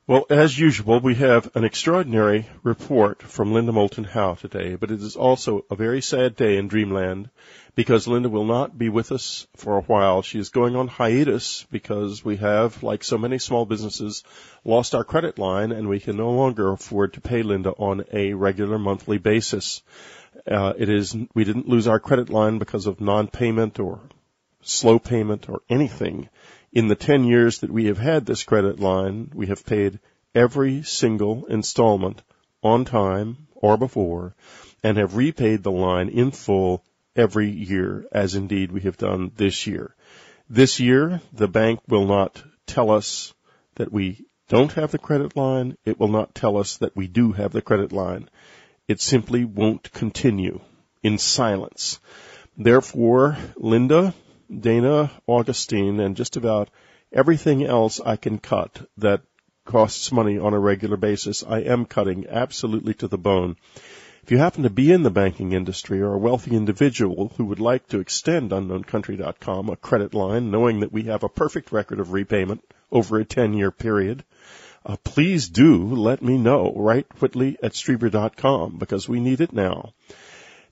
Well, as usual, we have an extraordinary report from Linda Moulton Howe today, but it is also a very sad day in Dreamland because Linda will not be with us for a while. She is going on hiatus because we have, like so many small businesses, lost our credit line and we can no longer afford to pay Linda on a regular monthly basis. We didn't lose our credit line because of non-payment or slow payment or anything. In the 10 years that we have had this credit line, we have paid every single installment on time or before and have repaid the line in full every year, as indeed we have done this year. This year, the bank will not tell us that we don't have the credit line. It will not tell us that we do have the credit line. It simply won't continue in silence. Therefore, Linda, Dana, Augustine, and just about everything else I can cut that costs money on a regular basis, I am cutting absolutely to the bone. If you happen to be in the banking industry or a wealthy individual who would like to extend UnknownCountry.com a credit line, knowing that we have a perfect record of repayment over a 10-year period, please do let me know. Write Whitley@Strieber.com because we need it now.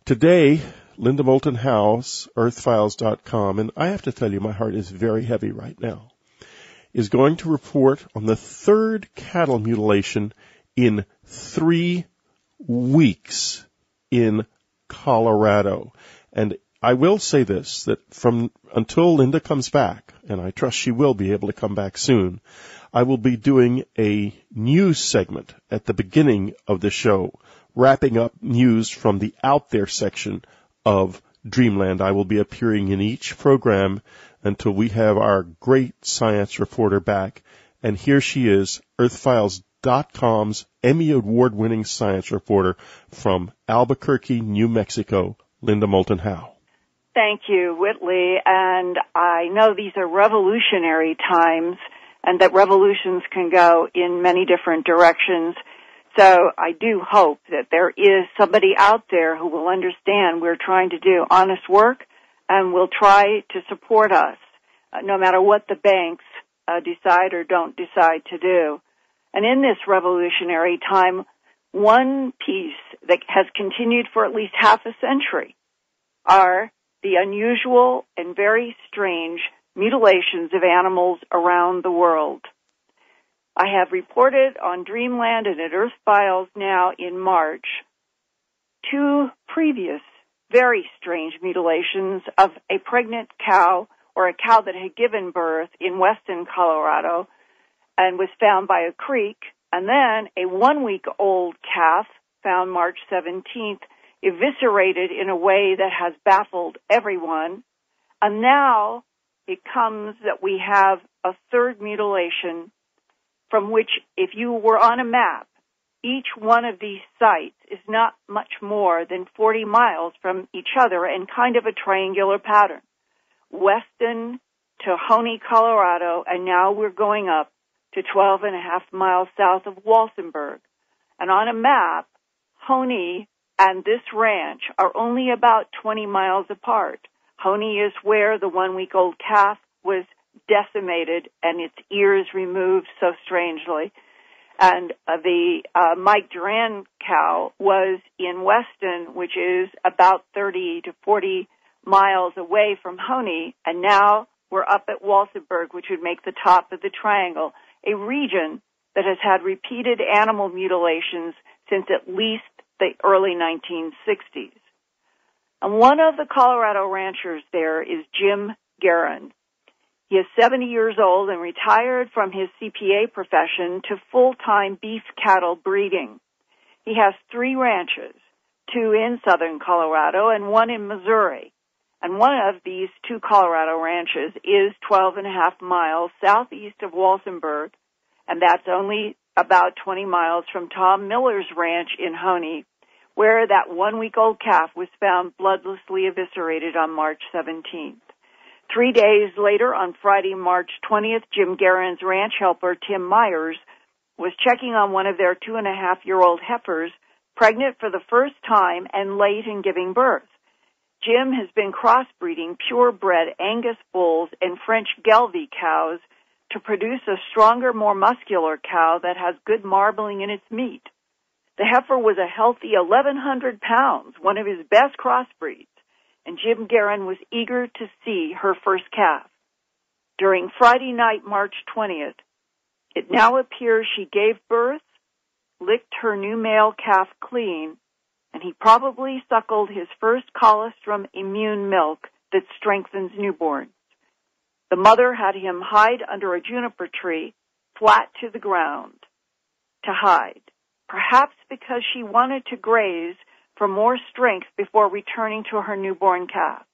Today, Linda Moulton Howe's EarthFiles.com, and I have to tell you my heart is very heavy right now, is going to report on the third cattle mutilation in 3 weeks in Colorado. And I will say this, that until Linda comes back, and I trust she will be able to come back soon, I will be doing a news segment at the beginning of the show, wrapping up news from the Out There section of Dreamland. I will be appearing in each program until we have our great science reporter back. And here she is, EarthFiles.com's Emmy Award-winning science reporter from Albuquerque, New Mexico, Linda Moulton Howe. Thank you, Whitley. And I know these are revolutionary times and that revolutions can go in many different directions. So I do hope that there is somebody out there who will understand we're trying to do honest work and will try to support us, no matter what the banks decide or don't decide to do. And in this revolutionary time, one piece that has continued for at least half a century are the unusual and very strange mutilations of animals around the world. I have reported on Dreamland and at Earth Files now in March 2 previous very strange mutilations of a pregnant cow or a cow that had given birth in western Colorado and was found by a creek, and then a 1-week-old calf found March 17th, eviscerated in a way that has baffled everyone. And now it comes that we have a third mutilation from which, if you were on a map, each one of these sites is not much more than 40 miles from each other and kind of a triangular pattern. Weston to Honey, Colorado, and now we're going up to 12 and a half miles south of Walsenburg. And on a map, Honey and this ranch are only about 20 miles apart. Honey is where the 1-week-old calf was decimated and its ears removed so strangely. And the Mike Duran cow was in Weston, which is about 30 to 40 miles away from Honey, and now we're up at Walsenburg, which would make the top of the triangle, a region that has had repeated animal mutilations since at least the early 1960s. And one of the Colorado ranchers there is Jim Guerin. He is 70 years old and retired from his CPA profession to full-time beef cattle breeding. He has 3 ranches, 2 in southern Colorado and 1 in Missouri. And one of these 2 Colorado ranches is 12 and a half miles southeast of Walsenburg, and that's only about 20 miles from Tom Miller's ranch in Honey, where that 1-week-old calf was found bloodlessly eviscerated on March 17th. 3 days later, on Friday, March 20th, Jim Guerin's ranch helper, Tim Myers, was checking on one of their 2.5-year-old heifers, pregnant for the first time and late in giving birth. Jim has been crossbreeding purebred Angus bulls and French Gelbvieh cows to produce a stronger, more muscular cow that has good marbling in its meat. The heifer was a healthy 1,100 pounds, one of his best crossbreeds, and Jim Guerin was eager to see her first calf. During Friday night, March 20th, it now appears she gave birth, licked her new male calf clean, and he probably suckled his first colostrum immune milk that strengthens newborns. The mother had him hide under a juniper tree, flat to the ground, to hide, perhaps because she wanted to graze for more strength before returning to her newborn calf.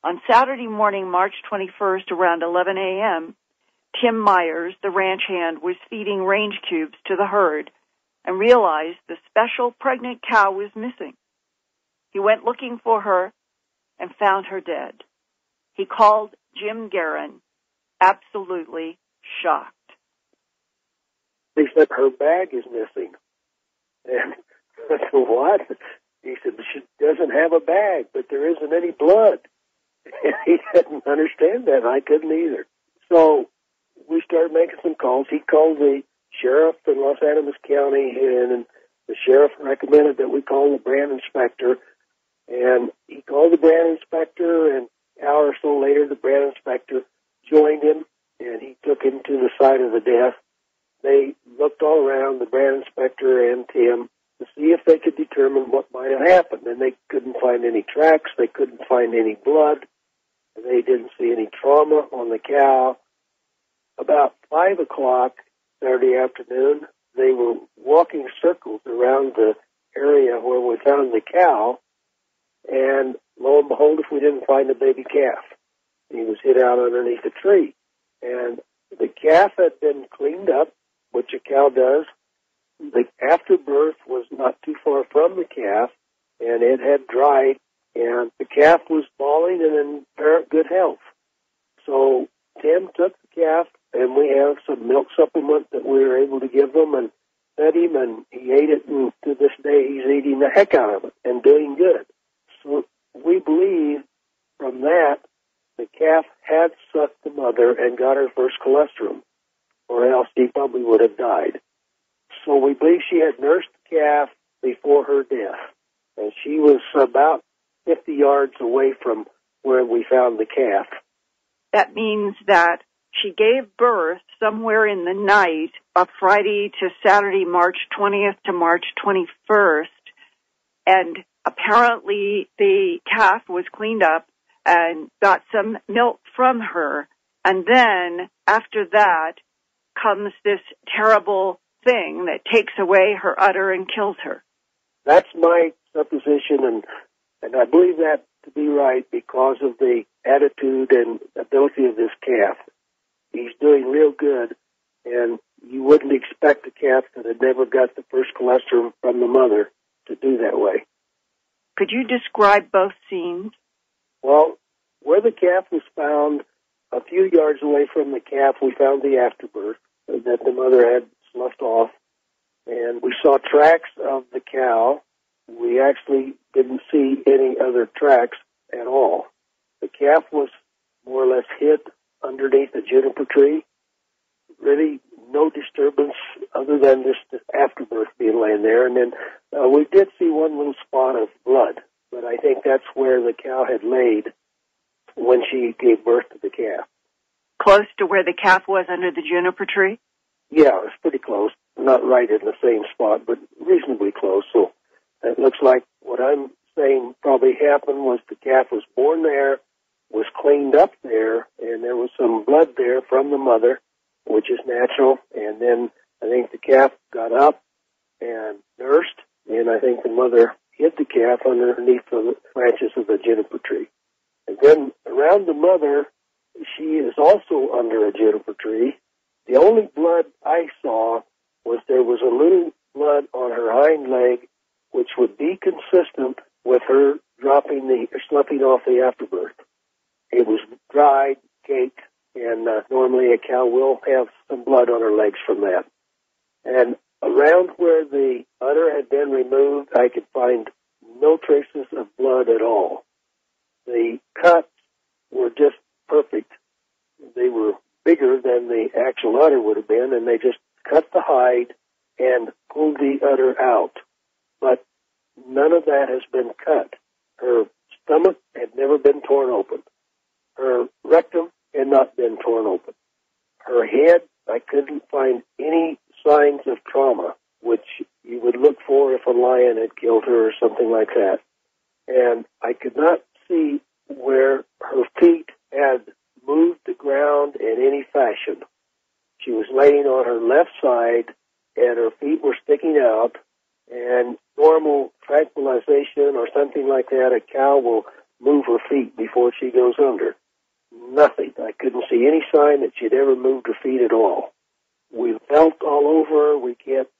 On Saturday morning, March 21st, around 11 a.m., Tim Myers, the ranch hand, was feeding range cubes to the herd and realized the special pregnant cow was missing. He went looking for her and found her dead. He called Jim Guerin, absolutely shocked. He said, her bag is missing. And I said, what? He said, she doesn't have a bag, but there isn't any blood. And he didn't understand that, and I couldn't either. So we started making some calls. He called the sheriff in Los Animas County, and the sheriff recommended that we call the brand inspector. And he called the brand inspector, and an hour or so later, the brand inspector joined him, and he took him to the site of the death. They looked all around, the brand inspector and Tim, to see if they could determine what might have happened. And they couldn't find any tracks. They couldn't find any blood. They didn't see any trauma on the cow. About 5 o'clock Saturday afternoon, they were walking circles around the area where we found the cow, and lo and behold, if we didn't find the baby calf. He was hid out underneath a tree. And the calf had been cleaned up, which a cow does. The afterbirth was not too far from the calf, and it had dried, and the calf was bawling and in apparent good health. So Tim took the calf, and we have some milk supplement that we were able to give him and fed him, and he ate it, and to this day he's eating the heck out of it and doing good. So we believe from that the calf had sucked the mother and got her first colostrum, or else he probably would have died. So we believe she had nursed the calf before her death, and she was about 50 yards away from where we found the calf. That means that she gave birth somewhere in the night of Friday to Saturday, March 20th to March 21st, and apparently the calf was cleaned up and got some milk from her, and then after that comes this terrible thing that takes away her udder and kills her. That's my supposition, and I believe that to be right because of the attitude and ability of this calf. He's doing real good, and you wouldn't expect a calf that had never got the first colostrum from the mother to do that way. Could you describe both scenes? Well, where the calf was found, a few yards away from the calf, we found the afterbirth that the mother had sloughed off, and we saw tracks of the cow. We actually didn't see any other tracks at all. The calf was more or less hid underneath a juniper tree. Really no disturbance other than just the afterbirth being laying there. And then we did see one little spot of blood, but I think that's where the cow had laid when she gave birth to the calf. Close to where the calf was under the juniper tree? Yeah, it was pretty close. Not right in the same spot, but reasonably close. So it looks like what I'm saying probably happened was the calf was born there, was cleaned up there, and there was some blood there from the mother, which is natural. And then I think the calf got up and nursed, and I think the mother hid the calf underneath the branches of the juniper tree. And then around the mother, she is also under a juniper tree. The only blood I saw was there was a little blood on her hind leg, which would be consistent with her sloughing off the afterbirth. It was dried, caked, and normally a cow will have some blood on her legs from that. And around where the udder had been removed, I could find no traces of blood at all. The cuts were just perfect. They were bigger than the actual udder would have been, and they just cut the hide and pulled the udder out. But none of that has been cut. Her stomach had never been torn open. Her rectum had not been torn open. Her head, I couldn't find any signs of trauma, which you would look for if a lion had killed her or something like that. And I could not see where her feet had moved the ground in any fashion. She was laying on her left side, and her feet were sticking out, and normal tranquilization or something like that, a cow will move her feet before she goes under. Nothing. I couldn't see any sign that she'd ever moved her feet at all. We felt all over her. We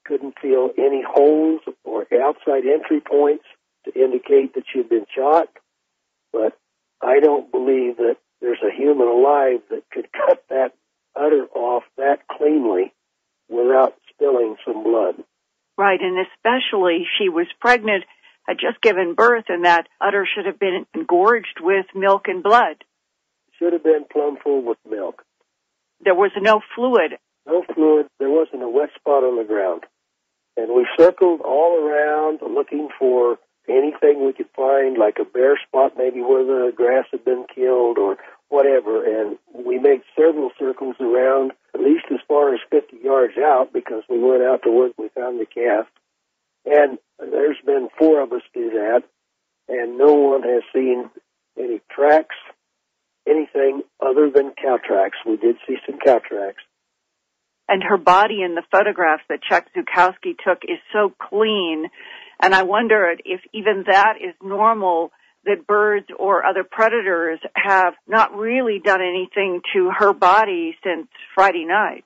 couldn't feel any holes or outside entry points to indicate that she'd been shot. But I don't believe that there's a human alive that could cut that udder off that cleanly without spilling some blood. Right, and especially she was pregnant, had just given birth, and that udder should have been engorged with milk and blood. Should have been plumb full with milk. There was no fluid. No fluid. There wasn't a wet spot on the ground. And we circled all around looking for anything we could find, like a bare spot maybe where the grass had been killed or whatever. And we made several circles around, at least as far as 50 yards out, because we went out to where we found the calf. And there's been 4 of us do that, and no one has seen any tracks, anything other than cow tracks. We did see some cow tracks. And her body in the photographs that Chuck Zukowski took is so clean, and I wondered if even that is normal, that birds or other predators have not really done anything to her body since Friday night.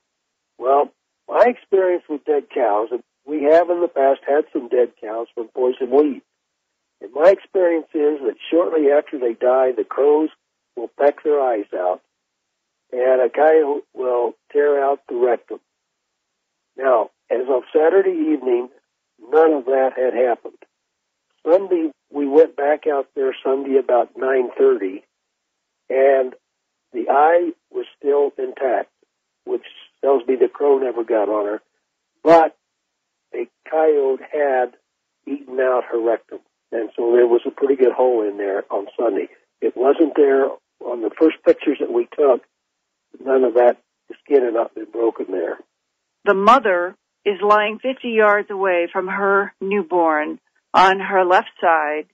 Well, my experience with dead cows, and we have in the past had some dead cows from poison weed. And my experience is that shortly after they die, the crows will peck their eyes out, and a coyote will tear out the rectum. Now, as of Saturday evening, none of that had happened. Sunday, we went back out there Sunday about 9:30, and the eye was still intact, which tells me the crow never got on her, but a coyote had eaten out her rectum, and so there was a pretty good hole in there on Sunday. It wasn't there on the first pictures that we took. None of that the skin had not been broken there. The mother is lying 50 yards away from her newborn on her left side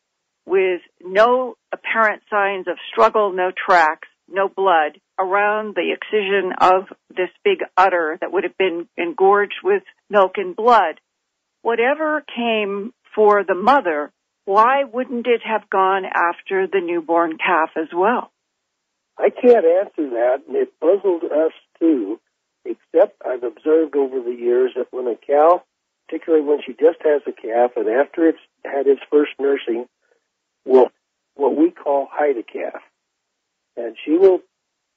with no apparent signs of struggle, no tracks, no blood around the excision of this big udder that would have been engorged with milk and blood. Whatever came for the mother, why wouldn't it have gone after the newborn calf as well? I can't answer that, and it puzzled us too, except I've observed over the years that when a cow, particularly when she just has a calf, and after it's had its first nursing, will what we call hide a calf. And she will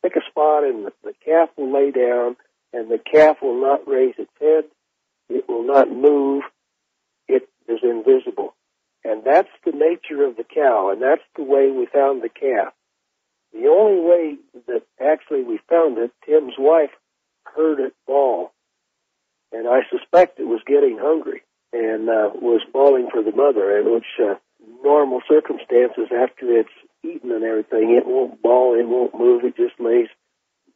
pick a spot, and the calf will lay down, and the calf will not raise its head. It will not move. It is invisible. And that's the nature of the cow, and that's the way we found the calf. The only way that actually we found it, Tim's wife heard it bawl, and I suspect it was getting hungry and was bawling for the mother, in which normal circumstances, after it's eaten and everything, it won't bawl, it won't move, it just lays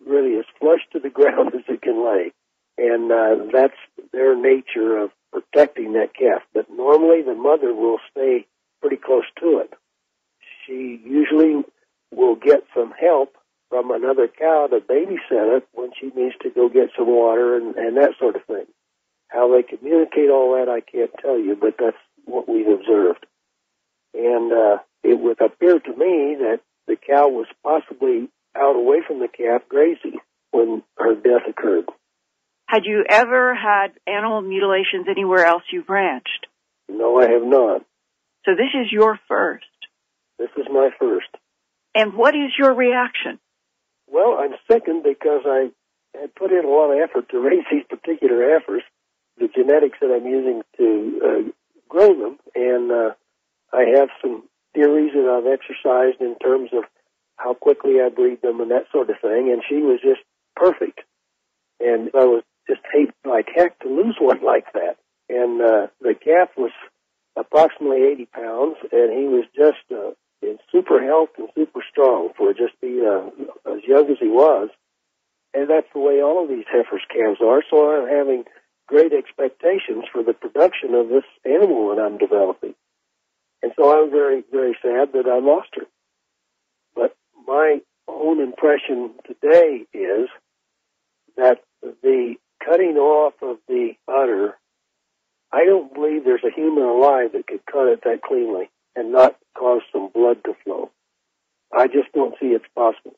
really as flush to the ground as it can lay. And that's their nature of protecting that calf. But normally the mother will stay pretty close to it. She usually will get some help from another cow to babysit it when she needs to go get some water and that sort of thing. How they communicate all that, I can't tell you, but that's what we've observed. And it would appear to me that the cow was possibly out away from the calf grazing when her death occurred. Had you ever had animal mutilations anywhere else you've ranched? No, I have not. So this is your first. This is my first. And what is your reaction? Well, I'm sickened because I had put in a lot of effort to raise these particular heifers, the genetics that I'm using to grow them, and I have some theories that I've exercised in terms of how quickly I breed them and that sort of thing, and she was just perfect. And I was just hate like heck to lose one like that. And the calf was approximately 80 pounds, and he was just in super health and super strong for just being as young as he was. And that's the way all of these heifers calves are, so I'm having great expectations for the production of this animal that I'm developing. And so I'm very, very sad that I lost her. But my own impression today is that the cutting off of the udder, I don't believe there's a human alive that could cut it that cleanly and not cause some blood to flow. I just don't see it's possible.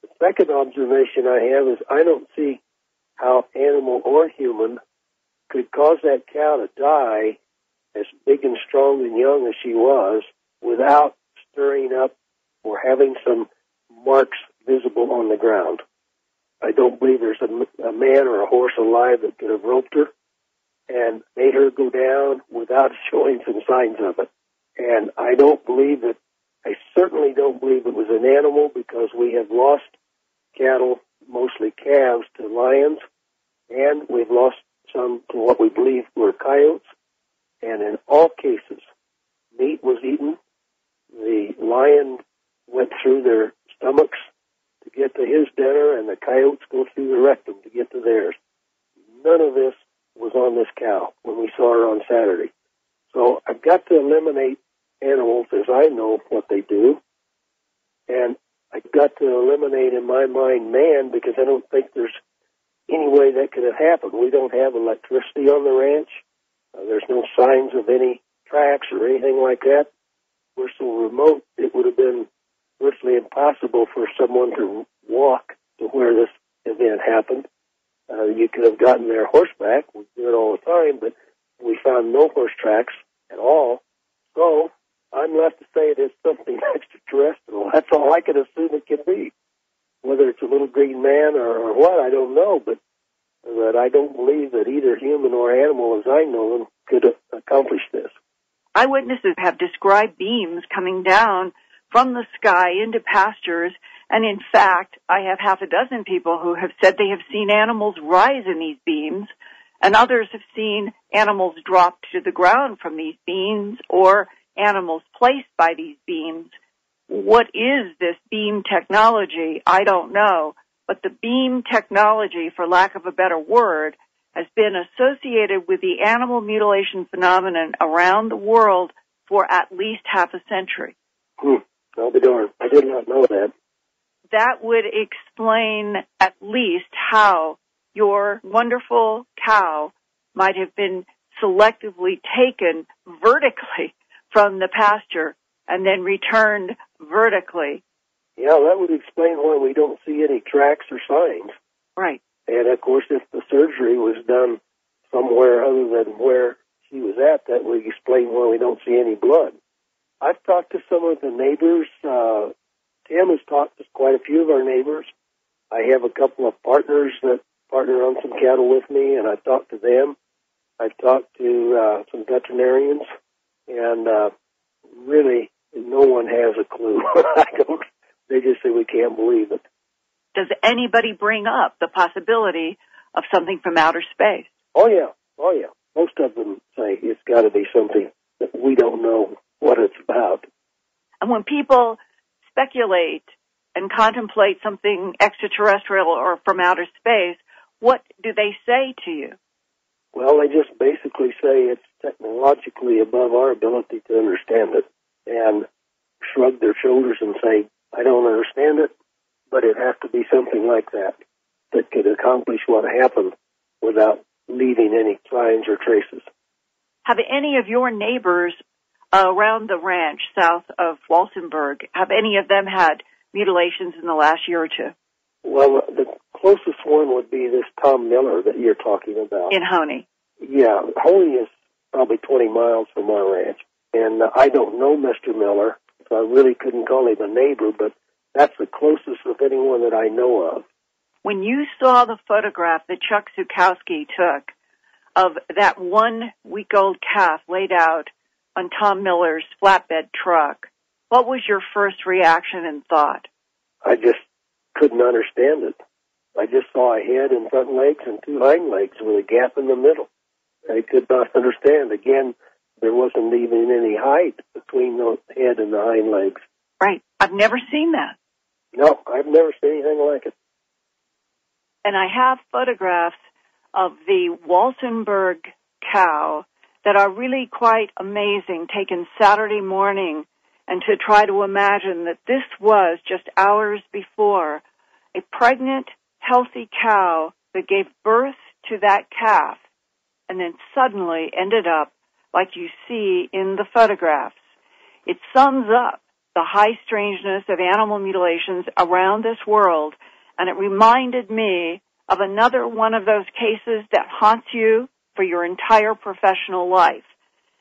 The second observation I have is I don't see how animal or human could cause that cow to die as big and strong and young as she was without stirring up or having some marks visible on the ground. I don't believe there's a man or a horse alive that could have roped her and made her go down without showing some signs of it. And I certainly don't believe it was an animal, because we have lost cattle, mostly calves, to lions, and we've lost some to what we believe were coyotes. And in all cases, meat was eaten. The lion went through their stomachs to get to his dinner, and the coyotes go through the rectum to get to theirs. None of this was on this cow when we saw her on Saturday. So I've got to eliminate animals as I know what they do, and I've got to eliminate in my mind man, because I don't think there's any way that could have happened. We don't have electricity on the ranch. There's no signs of any tracks or anything like that. We're so remote, it would have been virtually impossible for someone to walk to where this event happened. You could have gotten there horseback. We do it all the time, but we found no horse tracks at all. So I'm left to say it is something extraterrestrial. That's all I can assume it can be. Whether it's a little green man or what, I don't know, but I don't believe that either human or animal, as I know them, could accomplish this. Eyewitnesses have described beams coming down from the sky into pastures, and in fact, I have half a dozen people who have said they have seen animals rise in these beams, and others have seen animals drop to the ground from these beams or animals placed by these beams. What is this beam technology? I don't know, but the beam technology, for lack of a better word, has been associated with the animal mutilation phenomenon around the world for at least half a century. I'll be darned. I did not know that. That would explain at least how your wonderful cow might have been selectively taken vertically from the pasture and then returned vertically. Yeah, that would explain why we don't see any tracks or signs. Right. And, of course, if the surgery was done somewhere other than where she was at, that would explain why we don't see any blood. I've talked to some of the neighbors. Tim has talked to quite a few of our neighbors. I have a couple of partners that partner on some cattle with me, and I've talked to them. I've talked to some veterinarians, and really no one has a clue. They just say we can't believe it. Does anybody bring up the possibility of something from outer space? Oh, yeah. Most of them say it's got to be something that we don't know what it's about. And when people speculate and contemplate something extraterrestrial or from outer space, what do they say to you? Well, they just basically say it's technologically above our ability to understand it, and shrug their shoulders and say, I don't understand it, but it has to be something like that could accomplish what happened without leaving any signs or traces. Have any of your neighbors around the ranch south of Walsenburg, have any of them had mutilations in the last year or two? Well, the closest one would be this Tom Miller that you're talking about. In Honey. Yeah, Honey is probably 20 miles from our ranch. And I don't know Mr. Miller, so I really couldn't call him a neighbor, but that's the closest of anyone that I know of. When you saw the photograph that Chuck Zukowski took of that 1-week-old calf laid out on Tom Miller's flatbed truck, what was your first reaction and thought? I just couldn't understand it. I just saw a head and front legs and two hind legs with a gap in the middle. I could not understand. Again, there wasn't even any height between the head and the hind legs. Right. I've never seen that. No, I've never seen anything like it. And I have photographs of the Walsenburg cow that are really quite amazing, taken Saturday morning, and to try to imagine that this was just hours before a pregnant, healthy cow that gave birth to that calf and then suddenly ended up like you see in the photographs. It sums up the high strangeness of animal mutilations around this world, and it reminded me of another one of those cases that haunts you for your entire professional life.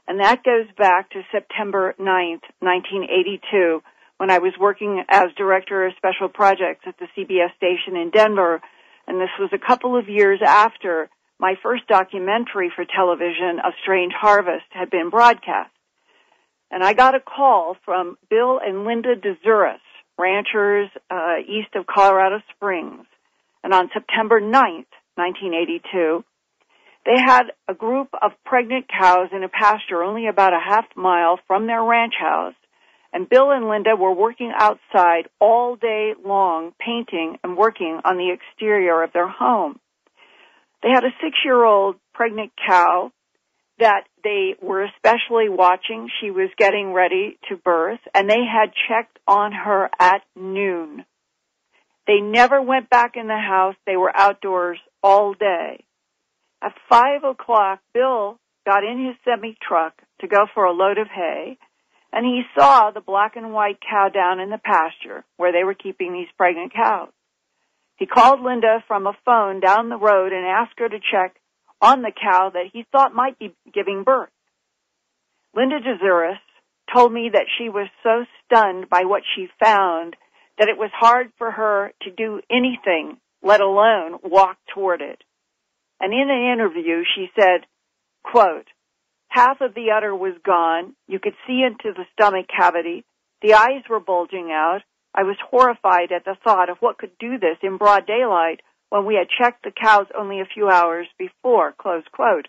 And that goes back to September 9th, 1982, when I was working as Director of Special Projects at the CBS station in Denver. And this was a couple of years after my first documentary for television, A Strange Harvest, had been broadcast. And I got a call from Bill and Linda DeZuris, ranchers east of Colorado Springs. And on September 9th, 1982, they had a group of pregnant cows in a pasture only about a half mile from their ranch house. And Bill and Linda were working outside all day long, painting and working on the exterior of their home. They had a 6-year-old pregnant cow that they were especially watching. She was getting ready to birth, and they had checked on her at noon. They never went back in the house. They were outdoors all day. At 5 o'clock, Bill got in his semi-truck to go for a load of hay, and he saw the black and white cow down in the pasture where they were keeping these pregnant cows. He called Linda from a phone down the road and asked her to check on the cow that he thought might be giving birth. Linda DeZuris told me that she was so stunned by what she found that it was hard for her to do anything, let alone walk toward it. And in an interview, she said, quote, half of the udder was gone. You could see into the stomach cavity. The eyes were bulging out. I was horrified at the thought of what could do this in broad daylight when we had checked the cows only a few hours before, close quote.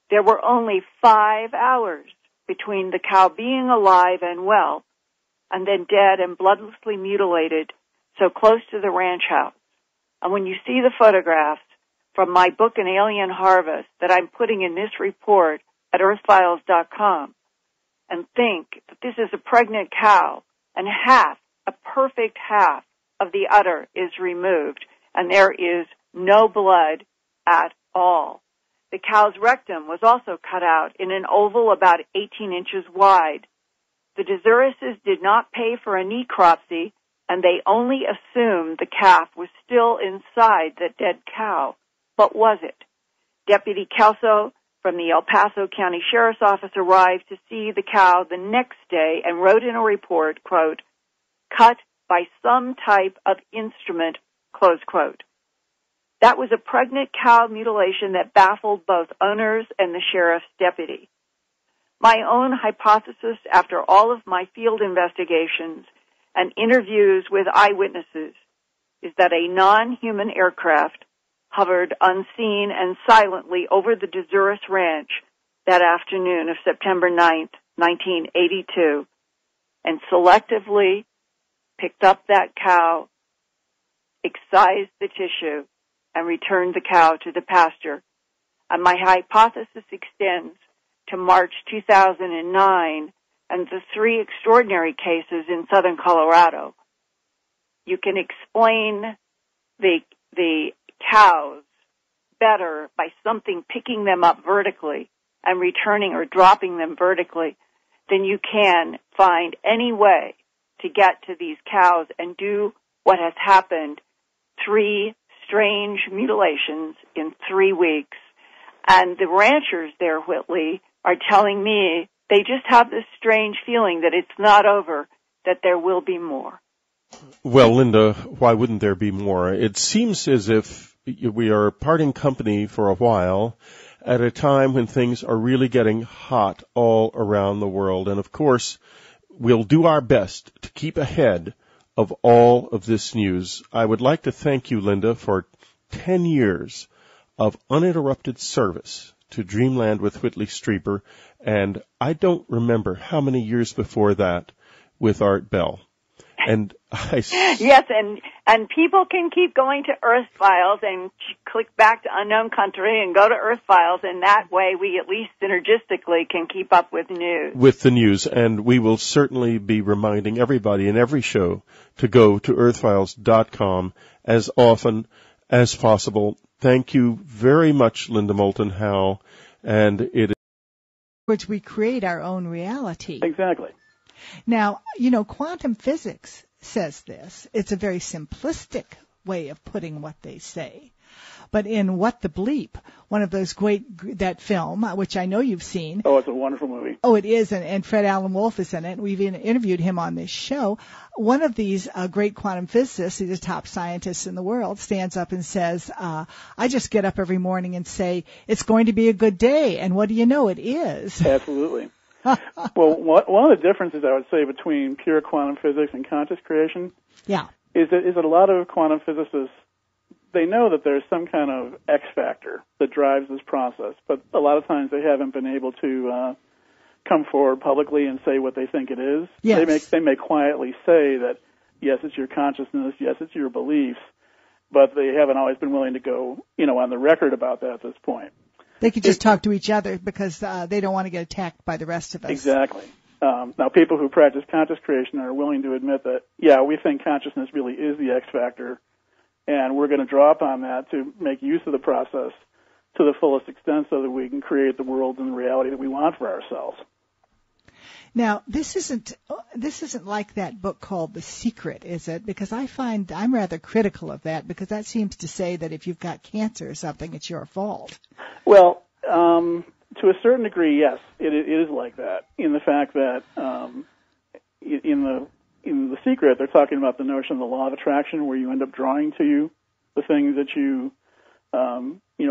There were only 5 hours between the cow being alive and well and then dead and bloodlessly mutilated so close to the ranch house. And when you see the photographs from my book, An Alien Harvest, that I'm putting in this report at earthfiles.com, and think that this is a pregnant cow, and a perfect half of the udder is removed, and there is no blood at all. The cow's rectum was also cut out in an oval about 18 inches wide. The Dezuruses did not pay for a necropsy, and they only assumed the calf was still inside the dead cow. But was it? Deputy Kelso from the El Paso County Sheriff's Office arrived to see the cow the next day and wrote in a report, quote, cut by some type of instrument, close quote. That was a pregnant cow mutilation that baffled both owners and the sheriff's deputy. My own hypothesis after all of my field investigations and interviews with eyewitnesses is that a non-human aircraft hovered unseen and silently over the Dezurus Ranch that afternoon of September 9th, 1982, and selectively picked up that cow, excised the tissue, and returned the cow to the pasture. And my hypothesis extends to March 2009 and the 3 extraordinary cases in southern Colorado. You can explain the cows better by something picking them up vertically and returning or dropping them vertically than you can find any way to get to these cows and do what has happened, 3 strange mutilations in 3 weeks. And the ranchers there, Whitley, are telling me they just have this strange feeling that it's not over, that there will be more. Well, Linda, why wouldn't there be more? It seems as if we are parting company for a while at a time when things are really getting hot all around the world. And, of course, we'll do our best to keep ahead of all of this news. I would like to thank you, Linda, for 10 years of uninterrupted service to Dreamland with Whitley Strieber, and I don't remember how many years before that with Art Bell. And yes, and people can keep going to Earth Files and click back to Unknown Country and go to Earth Files, and that way we at least synergistically can keep up with news. With the news, and we will certainly be reminding everybody in every show to go to earthfiles.com as often as possible. Thank you very much, Linda Moulton Howe, and it is which we create our own reality. Exactly. Now, quantum physics says this. It's a very simplistic way of putting what they say. But in What the Bleep, one of those that film, which I know you've seen. Oh, it's a wonderful movie. Oh, it is, and Fred Allen Wolf is in it. We've interviewed him on this show. One of these great quantum physicists, he's a top scientist in the world, stands up and says, I just get up every morning and say, it's going to be a good day, and what do you know, it is. Absolutely. Well, one of the differences I would say between pure quantum physics and conscious creation is that a lot of quantum physicists, they know that there's some kind of X factor that drives this process, but a lot of times they haven't been able to come forward publicly and say what they think it is. Yes. They may quietly say that, yes, it's your consciousness, yes, it's your beliefs, but they haven't always been willing to go, on the record about that at this point. They could just talk to each other because they don't want to get attacked by the rest of us. Exactly. Now, people who practice conscious creation are willing to admit that, we think consciousness really is the X factor, and we're going to draw upon that to make use of the process to the fullest extent so that we can create the world and the reality that we want for ourselves. Now, this isn't like that book called The Secret, is it? Because I find I'm rather critical of that, because that seems to say that if you've got cancer or something, it's your fault. Well, to a certain degree, yes, it is like that. In the fact that in the Secret, they're talking about the notion of the law of attraction, where you end up drawing to you the things that you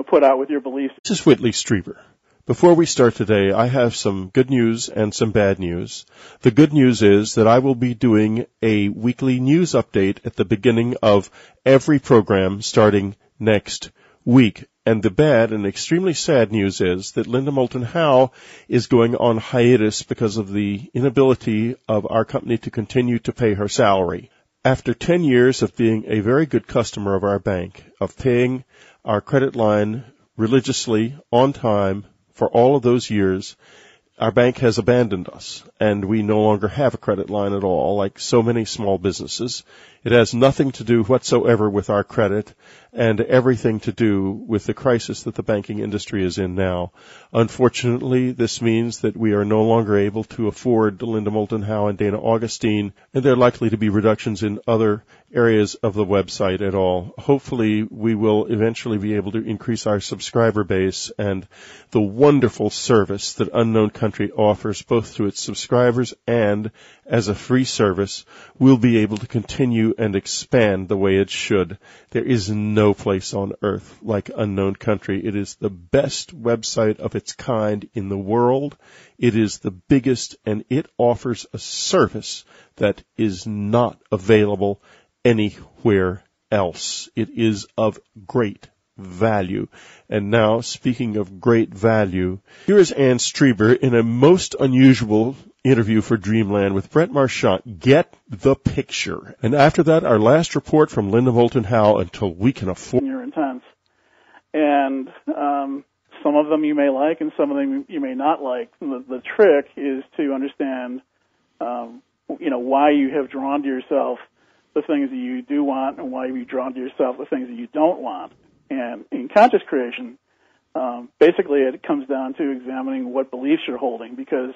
put out with your beliefs. This is Whitley Strieber. Before we start today, I have some good news and some bad news. The good news is that I will be doing a weekly news update at the beginning of every program starting next week. And the bad and extremely sad news is that Linda Moulton Howe is going on hiatus because of the inability of our company to continue to pay her salary. After 10 years of being a very good customer of our bank, of paying our credit line religiously, on time, for all of those years, our bank has abandoned us, and we no longer have a credit line at all, like so many small businesses. It has nothing to do whatsoever with our credit and everything to do with the crisis that the banking industry is in now. Unfortunately, this means that we are no longer able to afford Linda Moulton Howe and Dana Augustine, and there are likely to be reductions in other areas of the website at all. Hopefully, we will eventually be able to increase our subscriber base and the wonderful service that Unknown Country offers, both through its subscribers and as a free service, will be able to continue and expand the way it should. There is no place on earth like Unknown Country. It is the best website of its kind in the world. It is the biggest, and it offers a service that is not available anywhere else. It is of great value. And now, speaking of great value, here is Ann Strieber in a most unusual interview for Dreamland with Brent Marchant. Get the picture. And after that, our last report from Linda Moulton Howe until we can afford. You're intense. And some of them you may like and some of them you may not like. The trick is to understand, why you have drawn to yourself the things that you do want and why you've drawn to yourself the things that you don't want. And in conscious creation, basically it comes down to examining what beliefs you're holding, because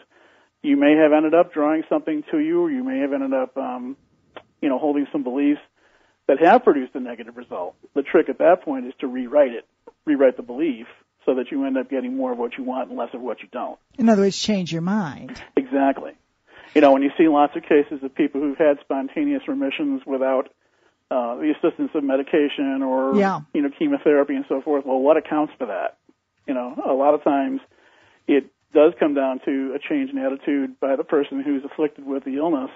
you may have ended up drawing something to you, or you may have ended up, holding some beliefs that have produced a negative result. The trick at that point is to rewrite the belief, so that you end up getting more of what you want and less of what you don't. In other words, change your mind. Exactly. When you see lots of cases of people who've had spontaneous remissions without the assistance of medication or, chemotherapy and so forth, well, what accounts for that? A lot of times it does come down to a change in attitude by the person who's afflicted with the illness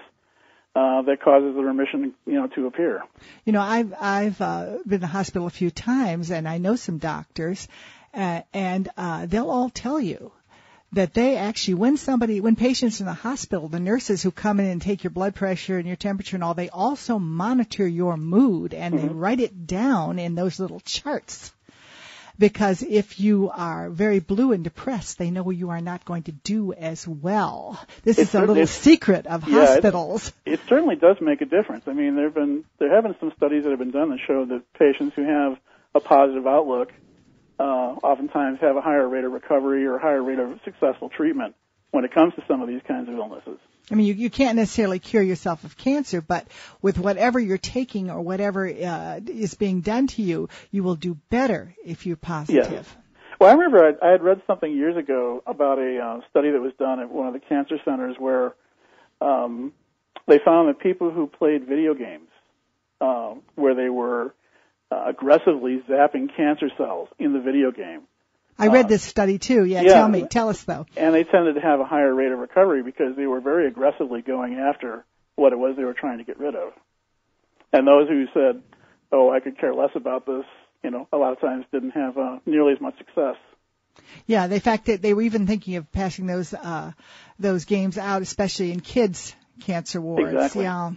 that causes the remission, to appear. I've been to the hospital a few times, and I know some doctors, and they'll all tell you that they actually, when patients in the hospital, the nurses who come in and take your blood pressure and your temperature and all, they also monitor your mood, and they write it down in those little charts. Because if you are very blue and depressed, they know you are not going to do as well. This is a little secret of hospitals. It certainly does make a difference. I mean, there have been some studies that have been done that show that patients who have a positive outlook oftentimes have a higher rate of recovery or a higher rate of successful treatment when it comes to some of these kinds of illnesses. I mean, you can't necessarily cure yourself of cancer, but with whatever you're taking or whatever is being done to you, you will do better if you're positive. Yes. Well, I remember I had read something years ago about a study that was done at one of the cancer centers where they found that people who played video games, where they were aggressively zapping cancer cells in the video game. I read this study too. Yeah, tell us though. And they tended to have a higher rate of recovery because they were very aggressively going after what it was they were trying to get rid of. And those who said, "Oh, I could care less about this," a lot of times didn't have nearly as much success. Yeah, the fact that they were even thinking of passing those games out, especially in kids' cancer wards. Exactly. Yeah.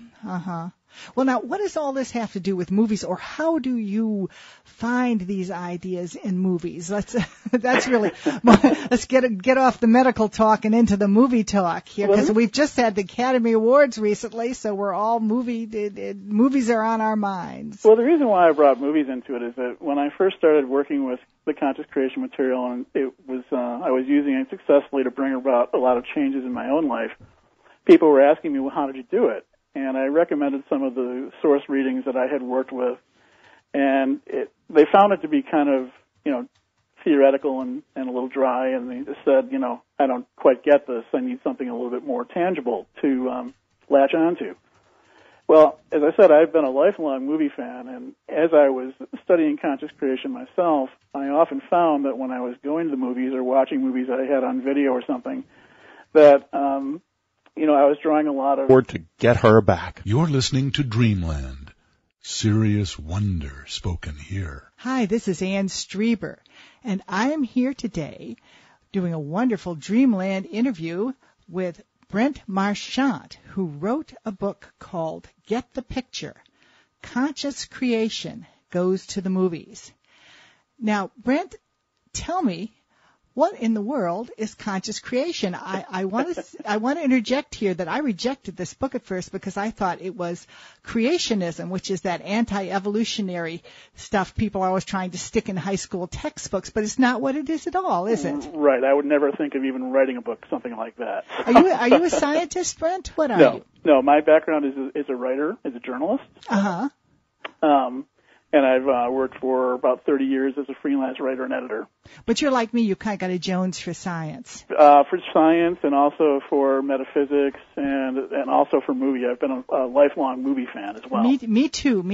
Well, now, what does all this have to do with movies, or how do you find these ideas in movies? That's really, let's get off the medical talk and into the movie talk here, because we've just had the Academy Awards recently, so we're all movies are on our minds. Well, the reason why I brought movies into it is that when I first started working with the conscious creation material, and I was using it successfully to bring about a lot of changes in my own life, people were asking me, well, how did you do it? And I recommended some of the source readings that I had worked with, and they found it to be kind of, theoretical and a little dry, and they just said, I don't quite get this. I need something a little bit more tangible to latch onto. Well, as I said, I've been a lifelong movie fan, and as I was studying conscious creation myself, I often found that when I was going to the movies or watching movies that I had on video or something, that I was drawing a lot of... to get her back. You're listening to Dreamland. Serious wonder spoken here. Hi, this is Ann Strieber, and I am here today doing a wonderful Dreamland interview with Brent Marchant, who wrote a book called Get the Picture, Conscious Creation Goes to the Movies. Now, Brent, tell me, what in the world is conscious creation? I want to interject here that I rejected this book at first because I thought it was creationism, which is that anti-evolutionary stuff people are always trying to stick in high school textbooks, but it's not what it is at all, is it? Right. I would never think of even writing a book, something like that. Are you a scientist, Brent? What are you? No, my background is a writer, is a journalist. Uh-huh. And I've worked for about 30 years as a freelance writer and editor. But you're like me, you kind of got a Jones for science. For science and also for metaphysics and also for movie. I've been a lifelong movie fan as well. Me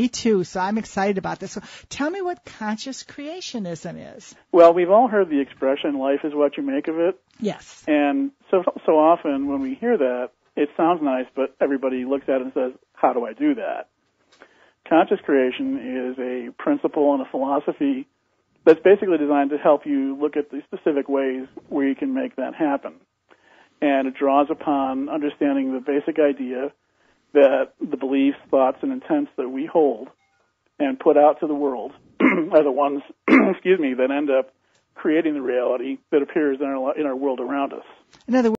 too. So I'm excited about this. So tell me what conscious creationism is. Well, we've all heard the expression, life is what you make of it. Yes. And so often when we hear that, it sounds nice, but everybody looks at it and says, how do I do that? Conscious creation is a principle and a philosophy that's basically designed to help you look at the specific ways where you can make that happen. And it draws upon understanding the basic idea that the beliefs, thoughts, and intents that we hold and put out to the world are the ones, that end up creating the reality that appears in our world around us. In other words,